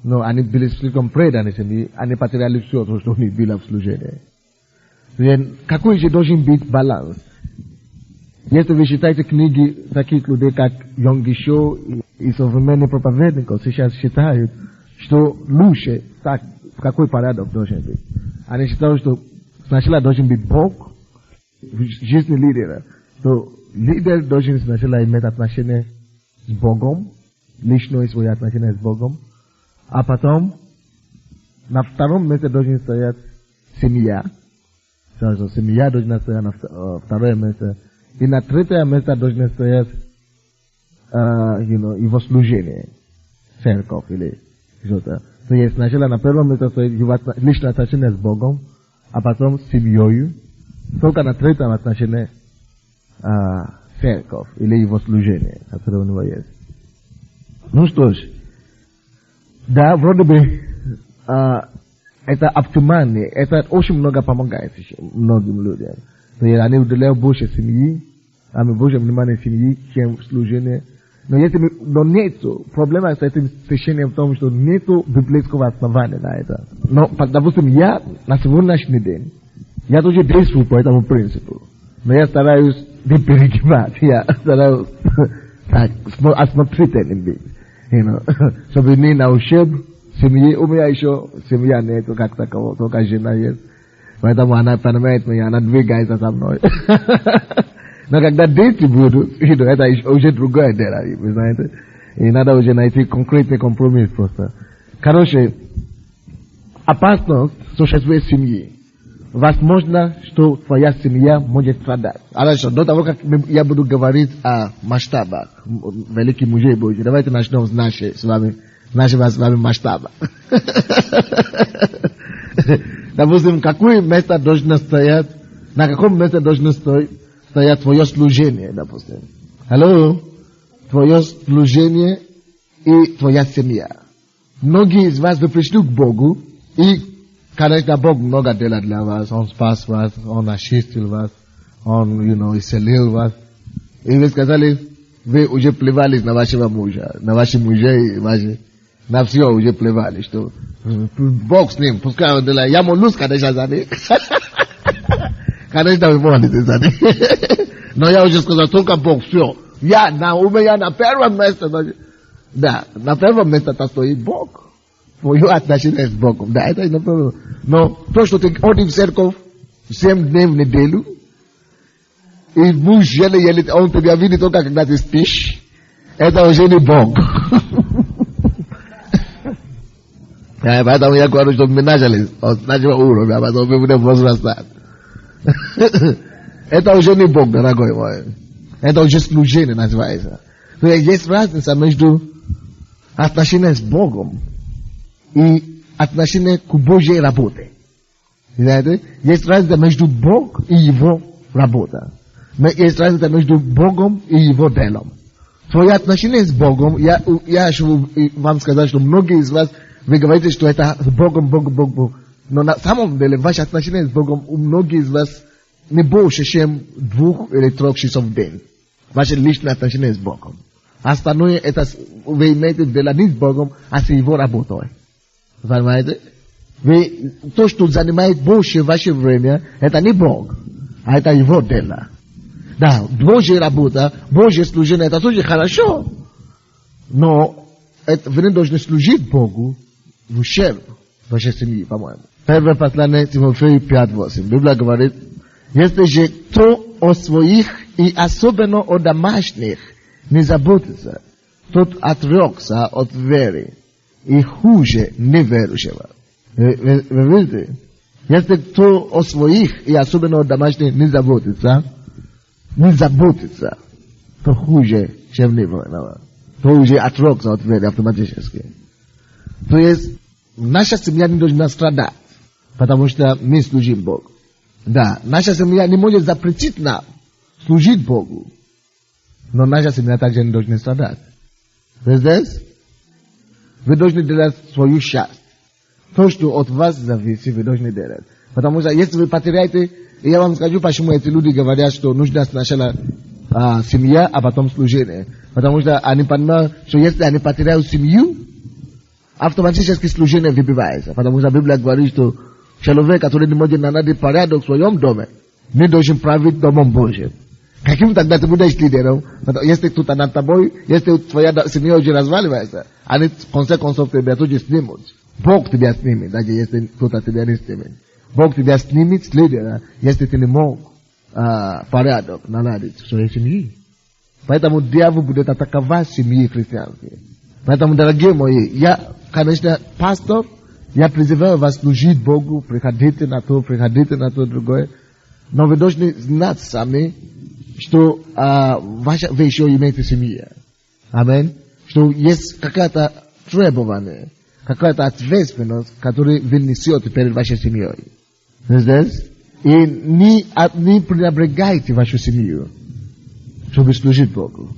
но они были слишком преданы семье, они потеряли все, что у них было в служении. Какой же должен быть баланс? Если вы читаете книги таких людей, как Йонги Шо и современные проповедники, сейчас считают, что лучше, так, какой порядок должен быть. Они считают, что сначала должен быть Бог в жизни лидера. То лидер должен сначала иметь отношения с Богом, личное свои отношения с Богом, а потом на втором месте должен стоять семья. Семья должна стоять на второе место. И на третье место должно стоять его служение, церковь или что-то. То есть сначала на первом месте стоит его личное отношение с Богом, а потом с семьей. Только на третьем отношение церковь или его служение, которое у него есть. Ну что ж, да, вроде бы это оптимально, это очень много помогает многим людям. То есть они уделяют больше семьи, больше внимания семьи, чем служение. Но нету, проблема с этим священием в том, что нету библейского основания на это. Но, допустим, я на сегодняшний день, я тоже действую по этому принципу. Но я стараюсь не перегибать, я стараюсь осмотрительным быть. Чтобы не на ущерб семьи, у меня еще семья нету как такового, только жена есть. Поэтому она понимает меня, она двигается со мной. Но когда дети будут, это уже другое дело, вы знаете. И надо уже найти конкретный компромисс просто. Короче, опасность существует в семье. Возможно, что твоя семья может страдать. Хорошо, до того, как я буду говорить о масштабах великих мужей Божьих, давайте начнем с нашего с вами масштаба. Допустим, какое место должно стоять, на каком месте должно стоять твое служение, допустим. Алло? Твое служение и твоя семья. Многие из вас, вы пришли к Богу, и, конечно, Бог много делает для вас. Он спас вас, Он очистил вас, Он, исцелил вас. И вы сказали, вы уже плевались на вашего мужа, на ваших мужей, на все уже плевали, что Бог с ним, пускай он делает. Я молюсь, конечно, за них. Конечно, вы молитесь за них. Но я уже сказал, только Бог, все. У меня на первом месте. Да, на первом месте стоит Бог. Твое отношение с Богом. Да, это не проблема. Но то, что ты ходишь в церковь 7 дней в неделю, и муж еле, он тебя видит только когда ты спишь, это уже не Бог. Поэтому я говорю, что мы начали с нашего уровня, потом мы будем возрастать. Это уже не Бог, дорогой мой. Это уже служение называется. То есть разница между отношением с Богом и отношением к Божьей работе. Знаете? Есть разница между Богом и Его работой. Есть разница между Богом и Его делом. Твое отношение с Богом, я хочу вам сказать, что многие из вас, вы говорите, что это с Богом. Но на самом деле, ваше отношение с Богом у многих из вас не больше, чем 2 или 3 часов в день. Ваше личное отношение с Богом. Остальное, это вы имеете дело не с Богом, а с Его работой. Понимаете? То, что занимает больше ваше время, это не Бог, а это Его дело. Да, Божья работа, Божье служение, это тоже хорошо. Но вы не должны служить Богу в ущерб вашей семьи, по-моему. Первое послание Тимофею 5:8. Библия говорит, если же кто о своих и особенно о домашних не заботится, тот отрекся от веры и хуже неверующего. Вы видите? Если кто о своих и особенно о домашних не заботится, то хуже, чем неверующего. То уже отрекся от веры автоматически. То есть, наша семья не должна страдать, потому что мы служим Богу. Да, наша семья не может запретить нам служить Богу. Но наша семья также не должна страдать. Здесь вы должны делать свою часть. То, что от вас зависит, вы должны делать. Потому что если вы потеряете, и я вам скажу, почему эти люди говорят, что нужно сначала семья, а потом служение. Потому что они понимают, что если они потеряют семью, автоматически служение выбивается. Потому что Библия говорит, что человек, который не может наладить порядок в своем доме, не должен править домом Божьим. Каким тогда ты будешь лидером? Если кто-то над тобой, если твоя семья уже разваливается, они в конце концов тебя тоже снимут. Бог тебя снимет, даже если кто-то тебя не снимет. Бог тебя снимет с лидера, если ты не мог порядок наладить в своей семье. Поэтому дьявол будет атаковать семьи христианские. Поэтому, дорогие мои, я, конечно, пастор, я призываю вас служить Богу, приходите на то, другое. Но вы должны знать сами, что вы еще имеете семью. Аминь. Что есть какая-то требование, какая-то ответственность, которую вы несете перед вашей семьей. Здесь. И не пренебрегайте вашу семью, чтобы служить Богу.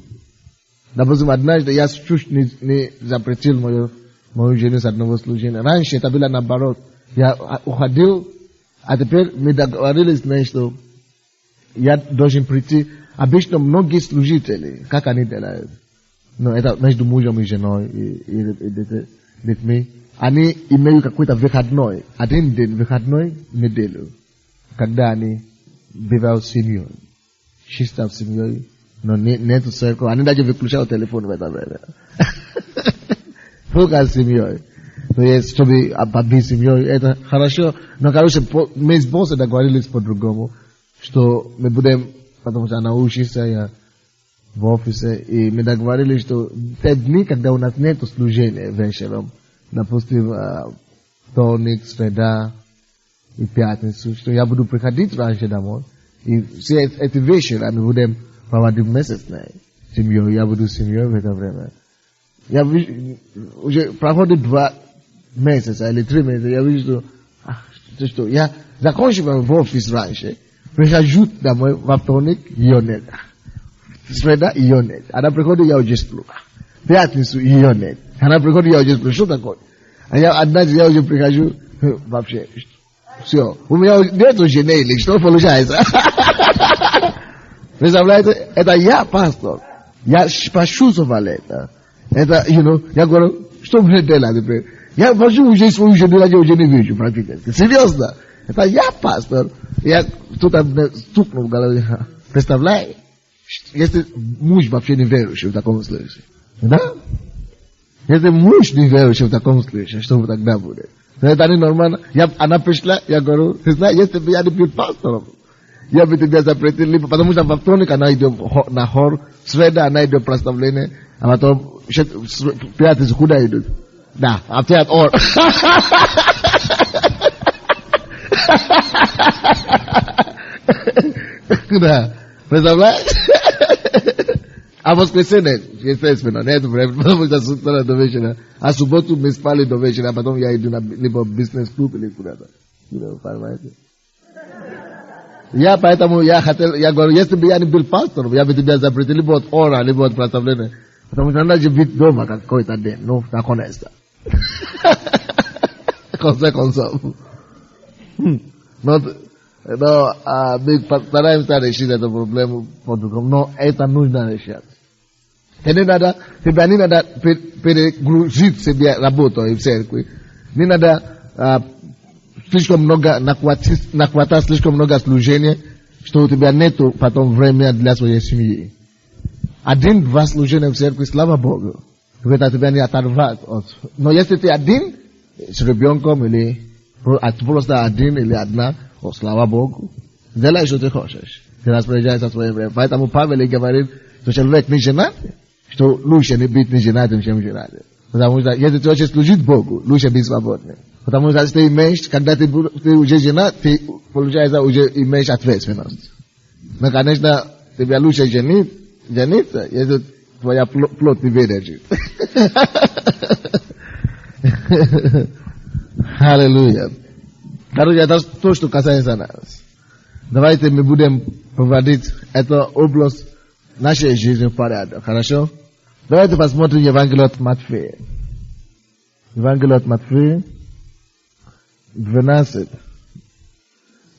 Допустим, однажды я чуть не запретил мою жену с одного служения. Раньше это было наоборот. Я уходил, а теперь мы договорились, что я должен прийти. Обычно многие служители, как они делают? Но это между мужем и женой и детьми. Они имеют какой-то выходной. Один день выходной неделю. Когда они бывают семьей. Чисто в семьей. Но нет церковь. Они даже выключают телефон в это время. Только с семьей. То есть, чтобы побыть семьей, это хорошо. Но, короче, мы с боссом договорились по-другому, что мы будем, потому что она учится в офисе, и мы договорились, что те дни, когда у нас нет служения вечером, допустим, вторник, среда и пятницу, что я буду приходить раньше домой, и все эти вечера мы будем проводить вместе с ней, семьей, я буду с семьей в это время. Я уже проходит 2 месяца или 3 месяца, я вижу, что Что я закончил в офис раньше, прихожу домой во вторник, ее нет. Среда, ее нет. Она приходит, я уже сплю. Пятницу, ее нет. Она приходит, я уже сплю. Что такое? А я однажды я уже прихожу, вообще, все. У меня нету жены, или что получается? Представляете, это я пастор. Я пашу это. Это, я говорю, что мне делать теперь? Я вожу уже свою жену, я уже не вижу практически. Серьезно. Это я пастор. Я кто-то стукнул в голове. Представляешь? Если муж вообще не верующий в таком случае. Да? Если муж не верующий в таком случае, что тогда будет? Это не нормально. Она пришла, я говорю, ты знаешь, если бы я не был пастором, я бы тебя запретил, потому что во вторник она идет на хор, в среду она идет прославление, а потом пятницу куда идут? Да, в театр. Да, представляешь? А воскресенье, естественно, нет времени, потому что с утра до вечера. А субботу мы спали до вечера, а потом я иду либо в бизнес-клуб или куда-то. Понимаете? Поэтому я говорю, если бы я не был пастором, я бы тебя запретил либо от ора, либо от прославления. Потому что надо же быть дома какой-то день, наконец-то. В конце концов. Но мы постараемся решить эту проблему по-другому. Но это нужно решать. Тебе не надо перегрузить себе работу в церкви. Не надо слишком много нахватать слишком много служения, что у тебя нету потом времени для своей семьи. 1-2 служения в церкви, слава Богу. Это тебя не оторвать. Но если ты один, с ребенком или просто один или одна, слава Богу, делай, что ты хочешь. Ты распоряжаешься своим временем. Поэтому Павел и говорит, что человек не женат, что лучше не быть не женатым, чем женатым. Потому что если ты хочешь служить Богу, лучше быть свободным. Потому что если ты имеешь, когда ты уже женат, ты, получается, уже имеешь ответственность. Но, конечно, тебе лучше жениться, если твоя плоть не выдержит. Аллилуйя. Короче, это то, что касается нас. Давайте мы будем проводить эту область нашей жизни в порядок. Хорошо? Давайте посмотрим Евангелие от Матфея. Евангелие от Матфея, 12,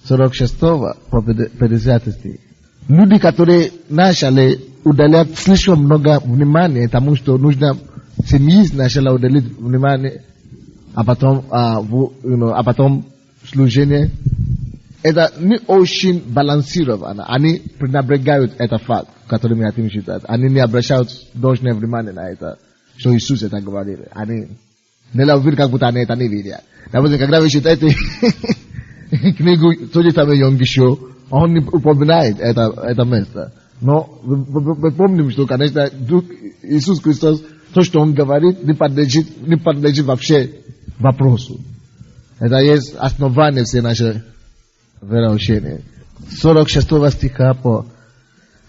46 по 50 стих. Люди, которые начали удалять слишком много внимания тому, что нужно семьи сначала удалить внимание, а потом служение. Это не очень балансировано. Они пренебрегают этот факт, который мы хотим считать. Они не обращают должное внимание на это, что Иисус это говорил. Они не ловят, как будто они это не видят. Допустим, когда вы читаете книгу «То же самое Йонгишо», он не упоминает это место. Но мы помним, что, конечно, Иисус Христос, то, что Он говорит, не подлежит вообще вопросу. Это есть основание всей нашей вероучения. 46 стиха по...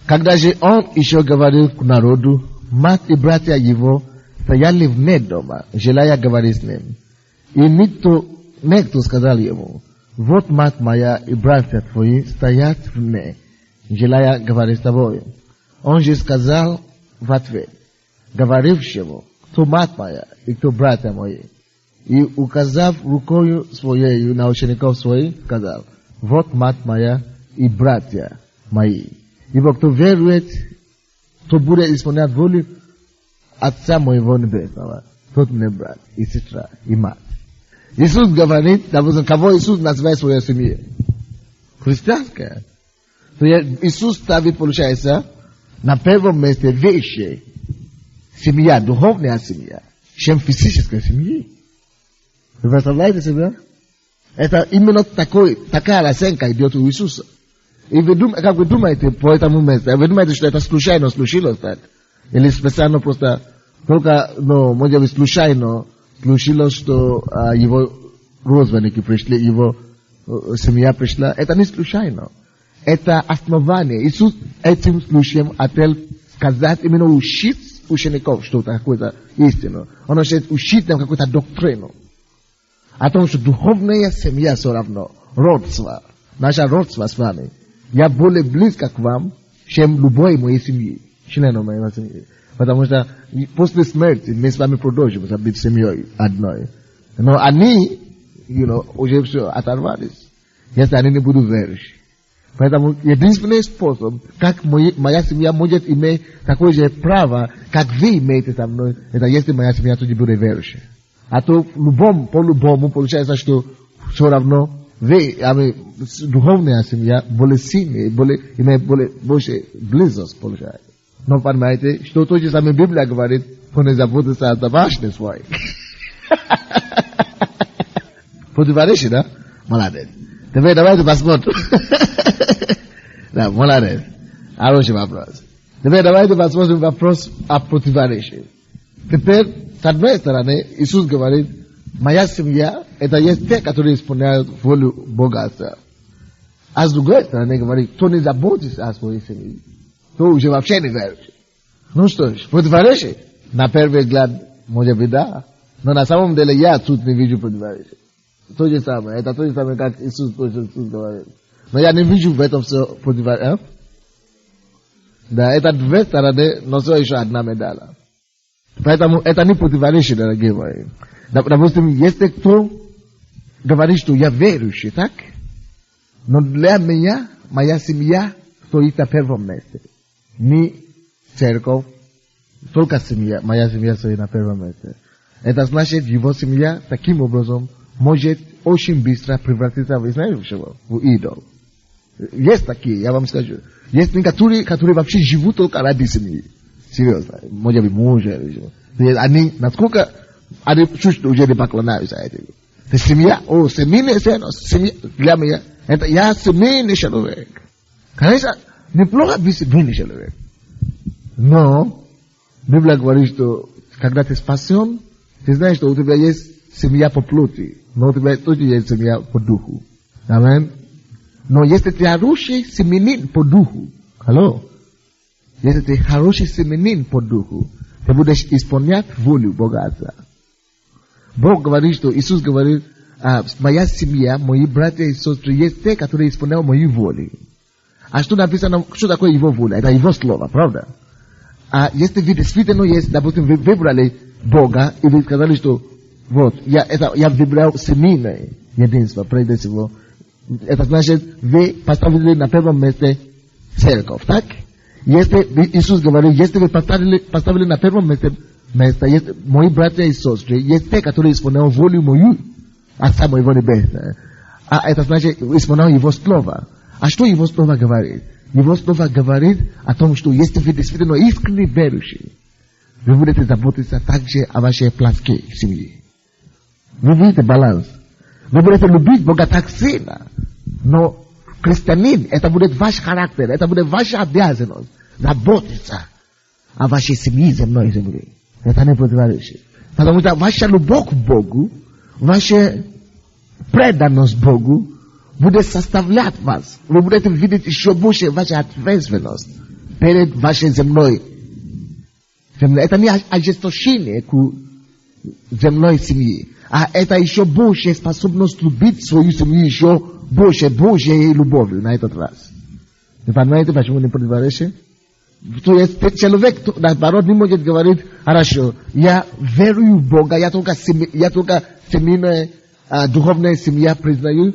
Когда же Он еще говорил к народу, мать и братья Его стояли вне дома, желая говорить с Ним. И некто сказал Ему, вот мать моя и братья Твои стоят вне, желая говорить с Тобой. Он же сказал в ответ, говорившему, кто мать моя и кто братья мои. И, указав рукою своей на учеников своих, сказал, вот мать моя и братья мои. Ибо кто верует, кто будет исполнять волю Отца моего Небесного, тот мне брат и сестра и мать. Иисус говорит, допустим, кого Иисус называет своей семьей? Христианская. То Иисус ставит, получается, на первом месте вещи, семья, духовная семья, чем физическая семья. Вы представляете себя? Это именно такая расценка идет у Иисуса. И как вы думаете по этому месту? Вы думаете, что это случайно случилось так? Или специально просто, только, может быть, случайно случилось, что его родственники пришли, его семья пришла? Это не случайно. Это основание. Иисус этим случаем хотел сказать, именно учить учеников что-то, какую-то истину. Он хочет учить them какую-то доктрину. о том, что духовная семья все равно, родство, наше родство с вами, я более близко к вам, чем любой моей семьи, членом моей семьи. Потому что после смерти мы с вами продолжим быть семьей одной. Но они, уже все оторвались, если они не будут верующие. Поэтому единственный способ, как моя семья может иметь такое же право, как вы имеете со мной, это если моя семья тоже будет верующая. А то по-любому получается, что все равно вы, духовная семья, более сильная, имеет больше близость получается. Но понимаете, что то же самое Библия говорит, что не заботиться о домашней своей. Противоречие, да? Молодец. Теперь давайте посмотрим. Да, молодец. Хороший вопрос. Теперь давайте посмотрим вопрос о противоречии. Теперь, с одной стороны, Иисус говорит, моя семья, это есть те, которые исполняют волю Бога Отца. А с другой стороны, говорит, кто не заботится о своей семье, то уже вообще не верующий. Ну что ж, противоречие? На первый взгляд, может быть, да. Но на самом деле я тут не вижу противоречия. То же самое. Это то же самое, как Иисус говорит. Но я не вижу в этом все противоречие. Да, это две стороны, но все еще одна медаль. Поэтому это не противоречие, дорогие мои. Допустим, если кто говорит, что я верующий, так? Но для меня, моя семья стоит на первом месте. Не церковь, только семья. Моя семья стоит на первом месте. Это значит, его семья таким образом может очень быстро превратиться в, знаете, чего? В идол. Есть такие, я вам скажу. Есть некоторые, которые вообще живут только ради семьи. Серьезно. Может быть, мужа. Они, насколько они чуть уже не поклоняются этим. Семья, семейная ценность, семья, для меня, это я семейный человек. Конечно, неплохо быть семейный человек. Но, Библия говорит, что когда ты спасен, ты знаешь, что у тебя есть семья по плоти, но у тебя тоже есть семья по духу. Амин. Но если ты хороший семенин по духу, если ты хороший семенин по духу, ты будешь исполнять волю Бога Отца. Бог говорит, что Иисус говорит, моя семья, мои братья и сестры, есть те, которые исполняют мою волю. А что написано, что такое его воля? Это его слово, правда? А если вы действительно есть, допустим, вы выбрали Бога, и вы сказали, что вот, я выбрал семейное единство, прежде всего. Это значит, вы поставили на первом месте церковь, так? Если Иисус говорит, если вы поставили на первом месте, есть мои братья и сестры, есть те, которые исполняют волю мою, Отца моего Небесного. А это значит, исполняют его слово. А что его слово говорит? Его слово говорит о том, что если вы действительно искренне верующие, вы будете заботиться также о вашей плотской семье. Вы видите баланс. Вы будете любить Бога так сильно, но христианин, это будет ваш характер, это будет ваша обязанность заботиться о вашей семье, земной земле. Это не противоречие. Потому что ваша любовь к Богу, ваша преданность Богу будет составлять вас. Вы будете видеть еще больше вашу ответственность перед вашей земной. Это не ожесточение к земной семье, а это еще большая способность любить свою семью еще больше, Божьей любовью на этот раз. Вы понимаете, почему не противоречие? То есть человек, наоборот, не может говорить, хорошо, я верую в Бога, я только семейная, духовная семья признаю,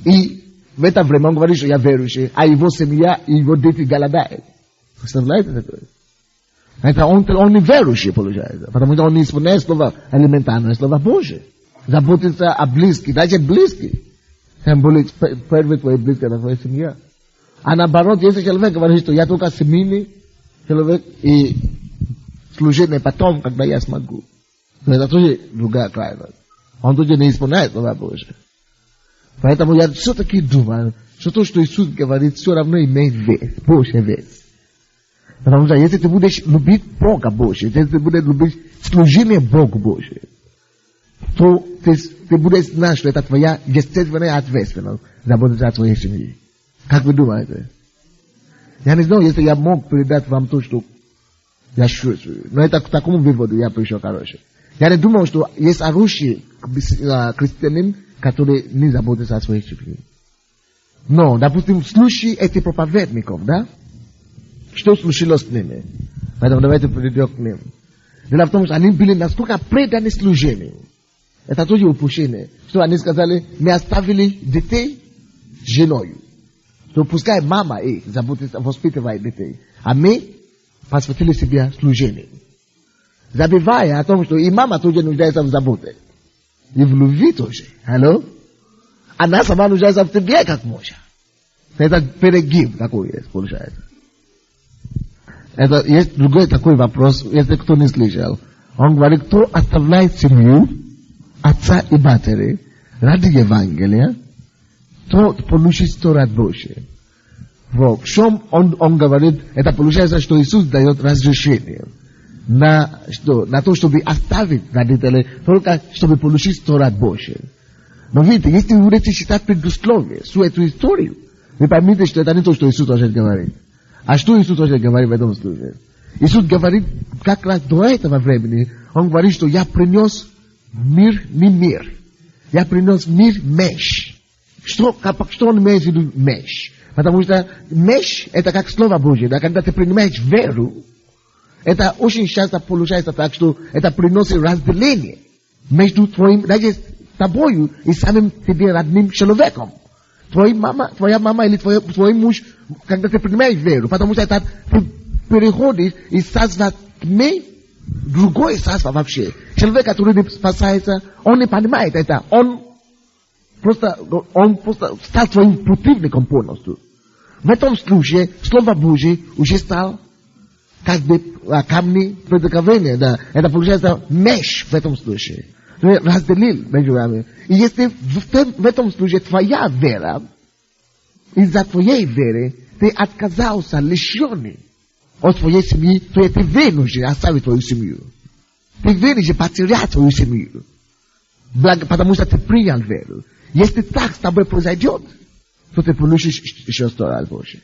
и в это время он говорит, что я верующий, а его семья и его дети голодают. Представляете такое? Это он не верующий, получается, потому что он не исполняет слова элементарное, слова Божие. Заботиться о близких, даже близких. Тем более, первый твой близкий, это твоя семья. А наоборот, если человек говорит, что я только семейный человек и служение потом, когда я смогу. Но это тоже другая крайность. Он тоже не исполняет слова Божие. Поэтому я все-таки думаю, что то, что Иисус говорит, все равно имеет вес, Божий вес. Потому что если ты будешь любить Бога Божия, если ты будешь любить служение Богу Божию, то ты будешь знать, что это твоя естественная ответственность заботиться о твоей семье. Как вы думаете? Я не знаю, если я мог передать вам то, что я чувствую. Но это к такому выводу я пришел, короче. Я не думал, что есть оружие христианин, который не заботится о своей семье. Но, допустим, в случае этих проповедников, да? Что случилось с ними? Поэтому давайте придем к ним. Дело в том, что они были насколько преданы служению. Это тоже упущение. Что они сказали, мы оставили детей с женой. То пускай мама заботится, воспитывает детей. А мы посвятили себя служению. Забывая о том, что и мама тоже нуждается в заботе. И в любви тоже. Алло? Она сама нуждается в тебе как мужа. Это перегиб такой есть, получается. Это есть другой такой вопрос, если кто не слышал. Он говорит, кто оставляет семью, отца и матери, ради Евангелия, тот получит 100 раз больше. Вот. В чем он говорит, это получается, что Иисус дает разрешение на то, чтобы оставить родителей, только чтобы получить 100 раз больше. Но видите, если вы будете читать предусловие, всю эту историю, вы поймете, что это не то, что Иисус тоже говорит. А что Иисус тоже говорит в этом случае? Иисус говорит, как раз до этого времени, Он говорит, что я принес мир, не мир. Я принес мир меч. Что Он имеет в виду меч? Потому что меч, это как Слово Божье, да? Когда ты принимаешь веру, это очень часто получается так, что это приносит разделение между даже тобою и самим тебе родным человеком. Твоя мама или твой муж, когда ты принимаешь веру, потому что это ты переходишь из царства тьмы в другое царство вообще. Человек, который не спасается, он не понимает это. Он просто стал твоим противником полностью. В этом случае Слово Божье уже стал как бы камни преткновения, да. Это получается меч в этом случае. Разделил между вами. И если в этом случае твоя вера, из-за твоей веры, ты отказался, лишенный от твоей семьи, то ты вынужден оставить твою семью. Ты вынужден потерять твою семью. Потому что ты принял веру. Если так с тобой произойдет, то ты получишь еще 100 раз больше.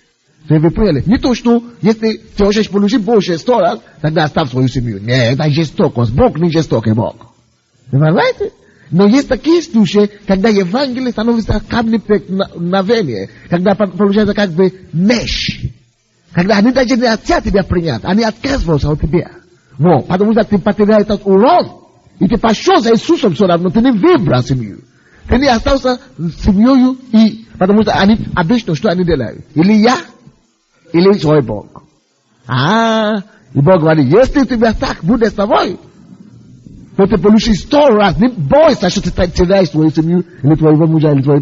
Вы поняли? Не то, что если ты хочешь получить больше 100 раз, тогда оставь свою семью. Нет, это жестокость. Бог не жестокий Бог. Вы понимаете? Но есть такие случаи, когда Евангелие становится камнем преткновения, когда получается как бы меч. Когда они даже не хотят тебя принять, они отказываются от тебя. Вот, потому что ты потерял этот урон, и ты пошел за Иисусом все равно, ты не выбрал семью. Ты не остался с семьей, и потому что они обычно что они делают? Или я, или свой Бог. И Бог говорит, если тебя так будет с тобой, то ты получишь 100 раз. Не бойся, что ты теряешь свою семью, или твоего мужа, или твоего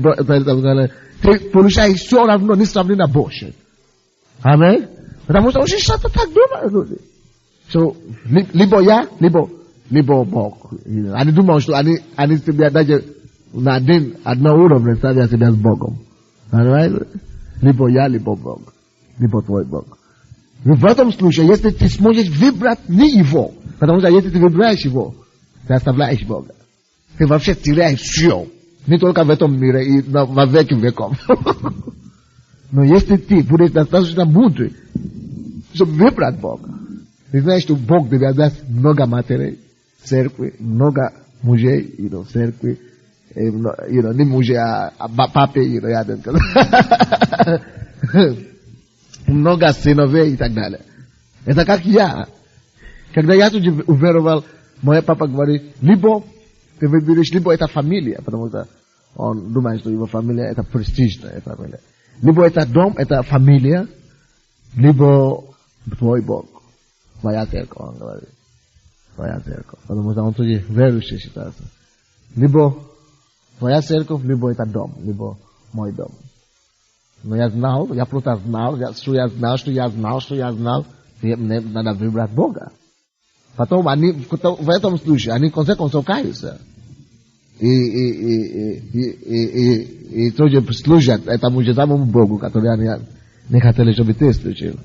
брата. Ты получаешь все равно, несравненно больше. Аминь. Потому что очень часто так думают люди. So, либо я, либо Бог. Они думают, что они себя даже на одном уровне ставят себя с Богом. Понимаете? Либо я, либо Бог. Либо твой Бог. И в этом случае, если ты сможешь выбрать не его, потому что если ты выбираешь его, ты оставляешь Бога. Ты вообще теряешь все. Не только в этом мире, и во веки веков. Но если ты будешь достаточно мудрый, чтобы выбрать Бога, ты знаешь, что Бог тебе даст много матерей, церкви, много мужей, в церкви, не мужей, а папы, рядом. Много сыновей и так далее. Это как я. Когда я тут уверовал, мой папа говорит, либо ты выберешь, либо это фамилия, потому что он думает, что его фамилия это престижная фамилия. Либо это дом, это фамилия, либо твой Бог. Твоя церковь, он говорит. Твоя церковь. Потому что он тоже верующий считается. Либо твоя церковь, либо это дом, либо мой дом. Но я просто знал, мне надо выбрать Бога. Потом они, в этом случае, они в конце концов каются. И тоже служат этому же самому Богу, который они не хотели, чтобы ты служил.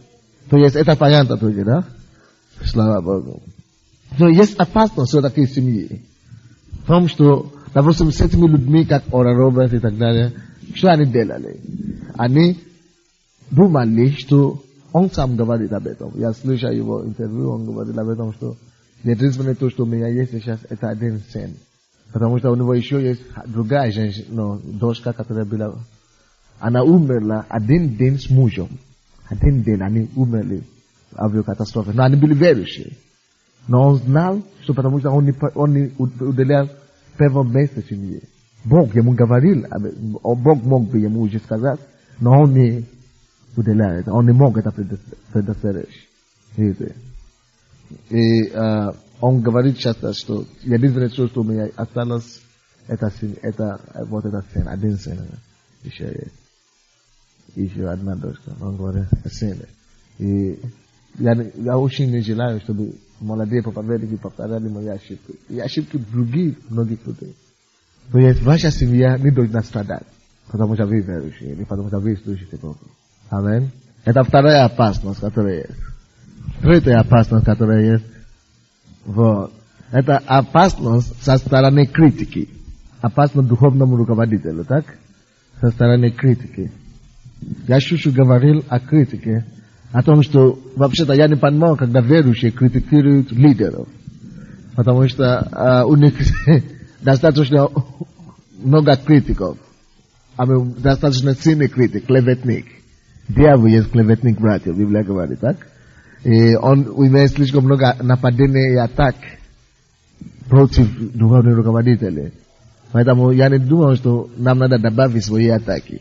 То есть это понятно тоже, да? Слава Богу. Но есть опасность все-таки в семье. В том, что, допустим, с этими людьми, как Ора Роберт и так далее, что они делали? Они думали, что он сам говорит об этом. Я слышал его интервью, он говорит об этом, что единственное то, что у меня есть сейчас, это один сын. Потому что у него еще есть другая женщина, дочка, которая была... Она умерла один день с мужем. Один день они умерли в авиакатастрофе. Но они были верующие. Но он знал, что потому что он не уделял первое место семье. Бог ему говорил, Бог мог бы ему уже сказать, но он не уделяет, он не мог это предоставить. Видите? И он говорит часто, что единственное, что у меня осталось, это сын, один сын. Еще есть. Еще одна дочка. Он говорит, сын. И я очень не желаю, чтобы молодые проповедники повторяли мои ошибки. И ошибки других, многих людей. То есть ваша семья не должна страдать, потому что вы верующие, или потому что вы слушаете Бога. Аминь. Это вторая опасность, которая есть. Третья опасность, которая есть. Вот. Это опасность со стороны критики. Опасность духовному руководителю, так? Со стороны критики. Я чуть-чуть говорил о критике, о том, что вообще-то я не понимал, когда верующие критикуют лидеров. Потому что у них достаточно много критиков. Достаточно сильный критик, клеветник. Дьявол есть клеветник, братья, Библия говорит, так? И он имеет слишком много нападений и атак против духовных руководителей. Поэтому я не думал, что нам надо добавить свои атаки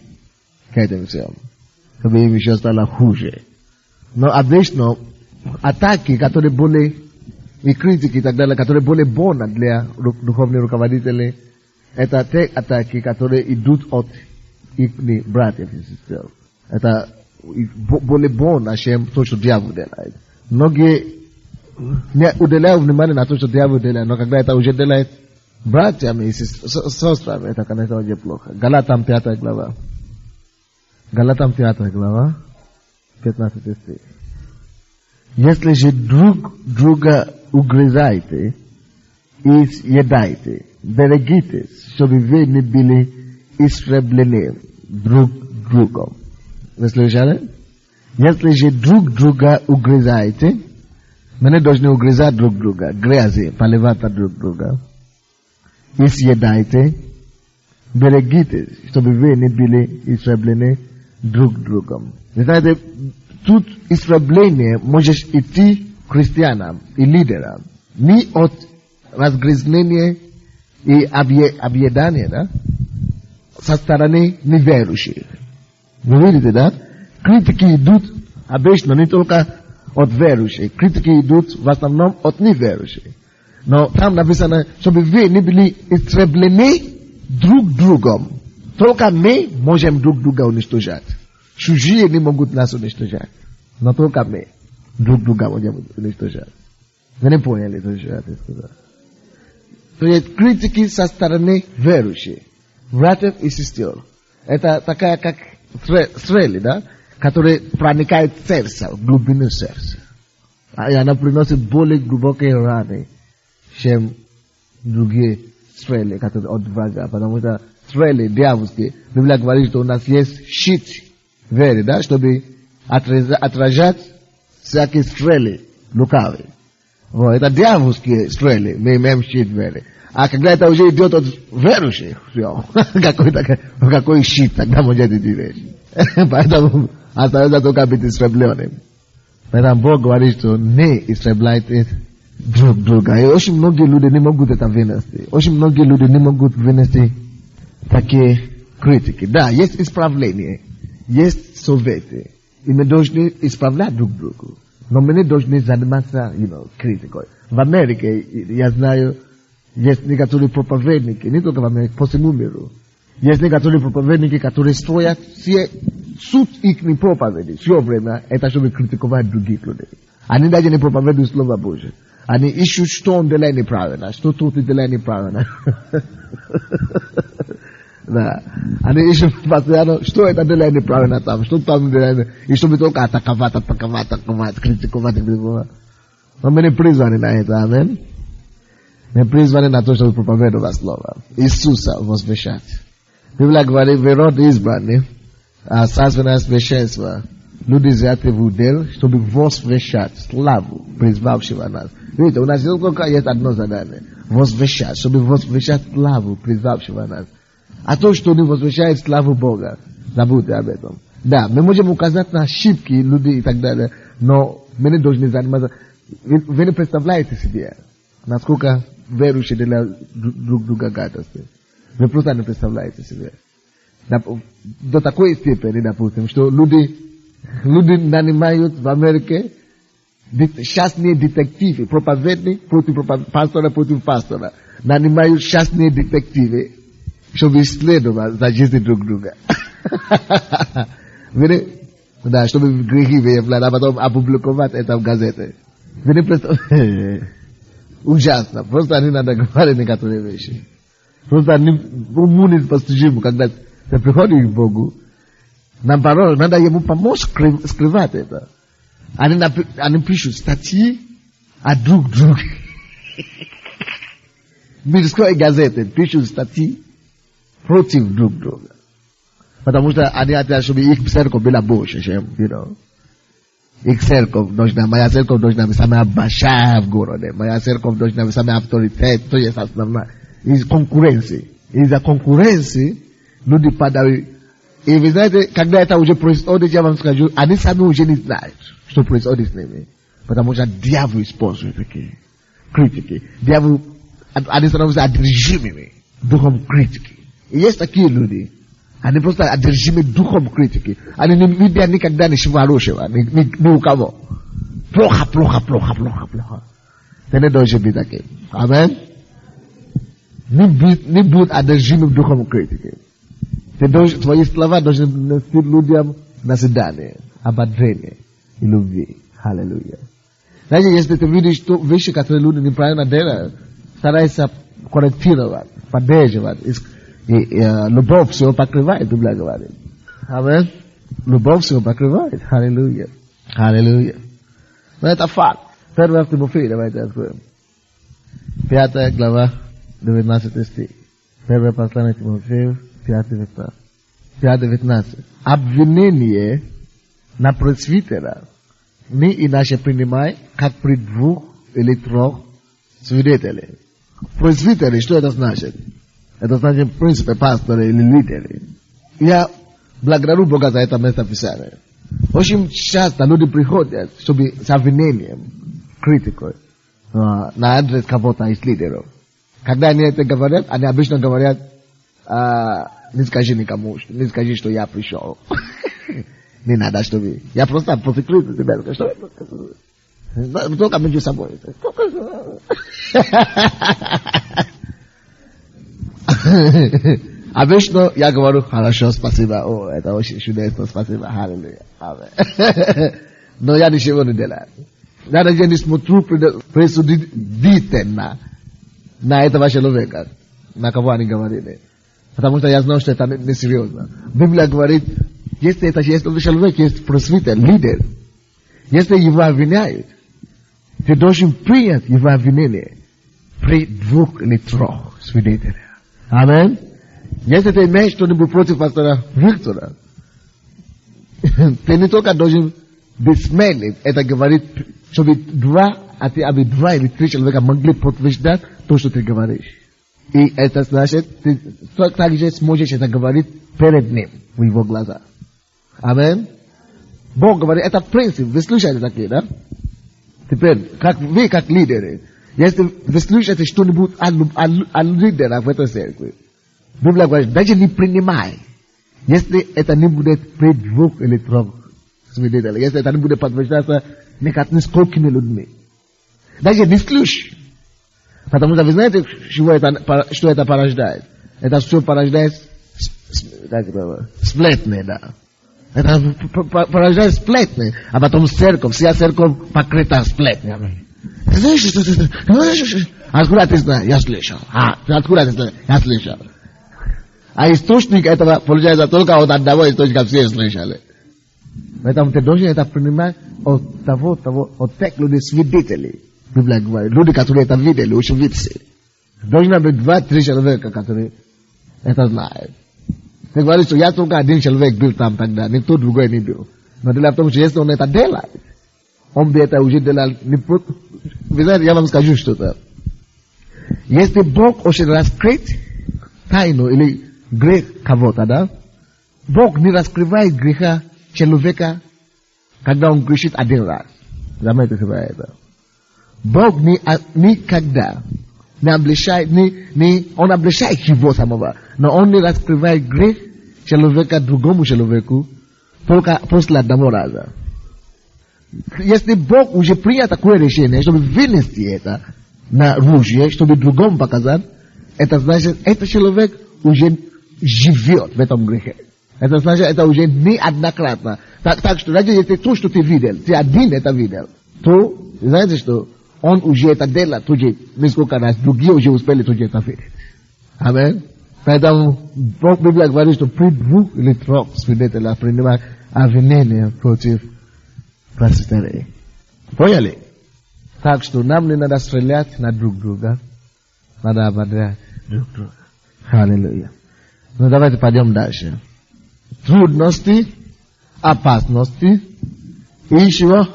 к этим всем, чтобы им еще стало хуже. Но обычно атаки, которые более, и критики и так далее, которые более больно для духовных руководителей, это те атаки, которые идут от их братьев и сестер. Это более больно, чем то, что дьявол делает. Многие не уделяют внимания на то, что дьявол делает, но когда это уже делает братьями и сестрами, это, конечно, уже плохо. Галатам 5 глава. Галатам 5 глава, 15 стих. Если же друг друга угрызаете и съедаете, берегитесь, чтобы вы не были истреблены друг другом. Вы слышали? Если же друг друга угрызаете, мы не должны угрызать друг друга, грязи, поливать друг друга, и съедаете, берегитесь, чтобы вы не были истреблены друг другом. Вы знаете, тут истребление может идти христианам и лидерам не от разгрязнения и объедания, да, со стороны неверующих. Вы видите, да? Критики идут обычно не только от верующих. Критики идут в основном от неверующих. Но там написано, чтобы вы не были истреблены друг другом. Только мы можем друг друга уничтожать. Чужие не могут нас уничтожать. Но только мы друг друга можем уничтожать. Вы не поняли, что я сказал? То есть критики со стороны верующих, братьев и сестер. Это такая, как стрелы, да, которые проникают в сердце, в глубину сердца. И она приносит более глубокие раны, чем другие стрелы, которые от врага. Потому что стрелы дьявольские, Библия говорит, что у нас есть щит веры, да, чтобы отражать всякие стрелы лукавые. Вот, это дьявольские стрелы, мы имеем щит веры. А когда это уже идет от верующих, все, какой щит тогда может идти вещь. Поэтому остается только быть истребленным. Поэтому Бог говорит, что не истребляйте друг друга. И очень многие люди не могут это вынести. Очень многие люди не могут вынести такие критики. Да, есть исправление, есть советы. И мы должны исправлять друг друга. Но мы не должны заниматься, критикой. В Америке, я знаю, есть некоторые проповедники, не только в Америке, по всему миру. Есть некоторые проповедники, которые строят все суд их проповеди, все время, это чтобы критиковать других людей. Они даже не проповедуют Слово Божие. Они ищут, что он делает неправильно, что тут делает неправильно. Да. Они ищут постоянно, что это делает неправильно там, что там делает, и чтобы только атаковать, критиковать. Но мы не призваны на это, аминь. Мы призваны на то, чтобы проповедовать Слово Иисуса возвещать. Библия говорит, вы род избранный, царственное священство, люди взяты в удел, чтобы возвещать славу, призвавшего нас. Видите, у нас только есть одно задание. Возвещать, чтобы возвещать славу, призвавшего нас. А то, что не возвещает славу Бога, забудьте об этом. Да, мы можем указать на ошибки людей и так далее, но мы не должны заниматься. Вы не представляете себе, насколько верующие для друг друга гадости. Вы просто не представляете себе. До такой степени, допустим, что люди нанимают в Америке частные детективы, проповедник против пастора, нанимают частные детективы, чтобы исследовать за жизнь друг друга. Да, чтобы грехи выявлять, а потом опубликовать это в газете. Вы не представляете? Ужасно. Просто не надо говорить некоторые вещи. Просто уму непостижимо, когда ты приходишь к Богу, наоборот, надо ему помочь скрывать это. Они пишут статьи о друг друге. Мирской газеты пишут статьи против друг друга. Потому что они хотят, чтобы их церковь была больше, чем, их церковь должна, моя церковь должна быть самая большая в городе, моя церковь должна быть самая авторитет, то есть основная. Из конкуренции. Из-за конкуренции люди падают. И вы знаете, когда это уже происходит, я вам скажу, они сами уже не знают, что происходит с ними. Потому что дьявол использует такие критики. Дьявол, они становятся одержимыми духом критики. И есть такие люди, они просто одержимы духом критики. Они не видят никогда ничего хорошего, ни у кого. Плохо. Ты не должен быть таким. Амин. Не будь одержимым духом критики. Твои слова должны нести людям назидание, ободрение и любви. Аллилуйя. Знаете, если ты видишь вещи, которые люди неправильно делают, старайся корректировать, поддерживать. Любовь все покрывает, Библия говорит. Амин. Любовь все покрывает. Аллилуйя. Аллилуйя. Но это факт. 1 Тимофея, давайте откроем. 5 глава. 19 стих. Первое послание Тимофею, 5:19. Обвинение на пресвитера не иначе принимай, как при 2 или 3 свидетелей. Пресвитеры, что это значит? Это значит, в принципе, пасторы или лидеры. Я благодарю Бога за это место Писания. Очень часто люди приходят, чтобы с обвинением, критикой, на адрес кого-то из лидеров. Когда они это говорят, они обычно говорят, не скажи никому, не скажи, что я пришел. Не надо, чтобы... Я просто прикрыт тебя, что это? Только между собой. Обычно я говорю, хорошо, спасибо, это очень чудесно, спасибо, аллилуйя, амин. Но я ничего не делаю. Я не смотрю предусудительно на этого человека, на кого они говорили. Потому что я знаю, что это несерьезно. Библия говорит, если этот человек есть пресвитер, лидер, если его обвиняют, ты должен принять его обвинение при 2 или 3 свидетелях. Амин. Если ты имеешь что-нибудь против пастора Виктора, ты не только должен бессмыслить, это говорит, чтобы 2 или 3 человека могли подтверждать то, что ты говоришь. И это значит, ты также сможешь это говорить перед ним, в его глазах. Амин. Бог говорит, это принцип, вы слушаете такие, да? Теперь, вы как лидеры, если вы слушаете что-нибудь о лидерах в этой церкви, Библия говорит, даже не принимай, если это не будет при 2 или 3 свидетелей, если это не будет подтверждаться несколькими людьми. Даже не слушай. Потому что вы знаете, что это порождает? Это все порождает сплетни, да. Это порождает сплетни, а потом церковь, вся церковь покрыта сплетнями. Откуда ты знаешь? Я слышал. Откуда ты знаешь? Я слышал. А источник этого, получается, только от одного источника все слышали. Поэтому ты должен это принимать от тех людей, свидетелей. Библия говорит, люди, которые это видели, очевидцы. Должно быть 2-3 человека, которые это знают. Ты говоришь, что я только один человек был там тогда, никто другой не был. Но для того, что если он это делает, он бы это уже делал не просто... Вы знаете, я вам скажу что-то. Если Бог очень раскрыть тайну или грех кого-то, да, Бог не раскрывает греха человека, когда он грешит один раз. Заметьте себе это. Бог никогда не обличает, он обличает его самого, но он не раскрывает грех человека другому человеку только после одного раза. Если Бог уже принял такое решение, чтобы вынести это на оружие, чтобы другому показать, это значит, этот человек уже живет в этом грехе. Это значит, это уже неоднократно. Так что, даже если то, что ты видел, ты один это видел, то, знаете что, он уже это делает уже несколько раз, другие уже успели тоже это видеть. Аминь. Поэтому Бог Библия говорит, что при двух или трех свидетелях принимать обвинение против просветления. Поняли? Так что нам не надо стрелять на друг друга, надо ободрять друг друга. Аллилуйя. Ну давайте пойдем дальше. Трудности, опасности и чего?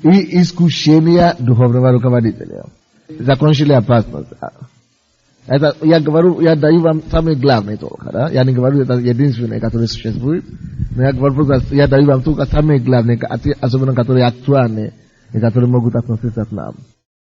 И искушения духовного руководителя. Закончили опасность. Это я даю вам самое главное только, да? Я не говорю, это единственное, которое существует, но я даю вам только самое главное, особенно которые актуальны и которые могут относиться к нам.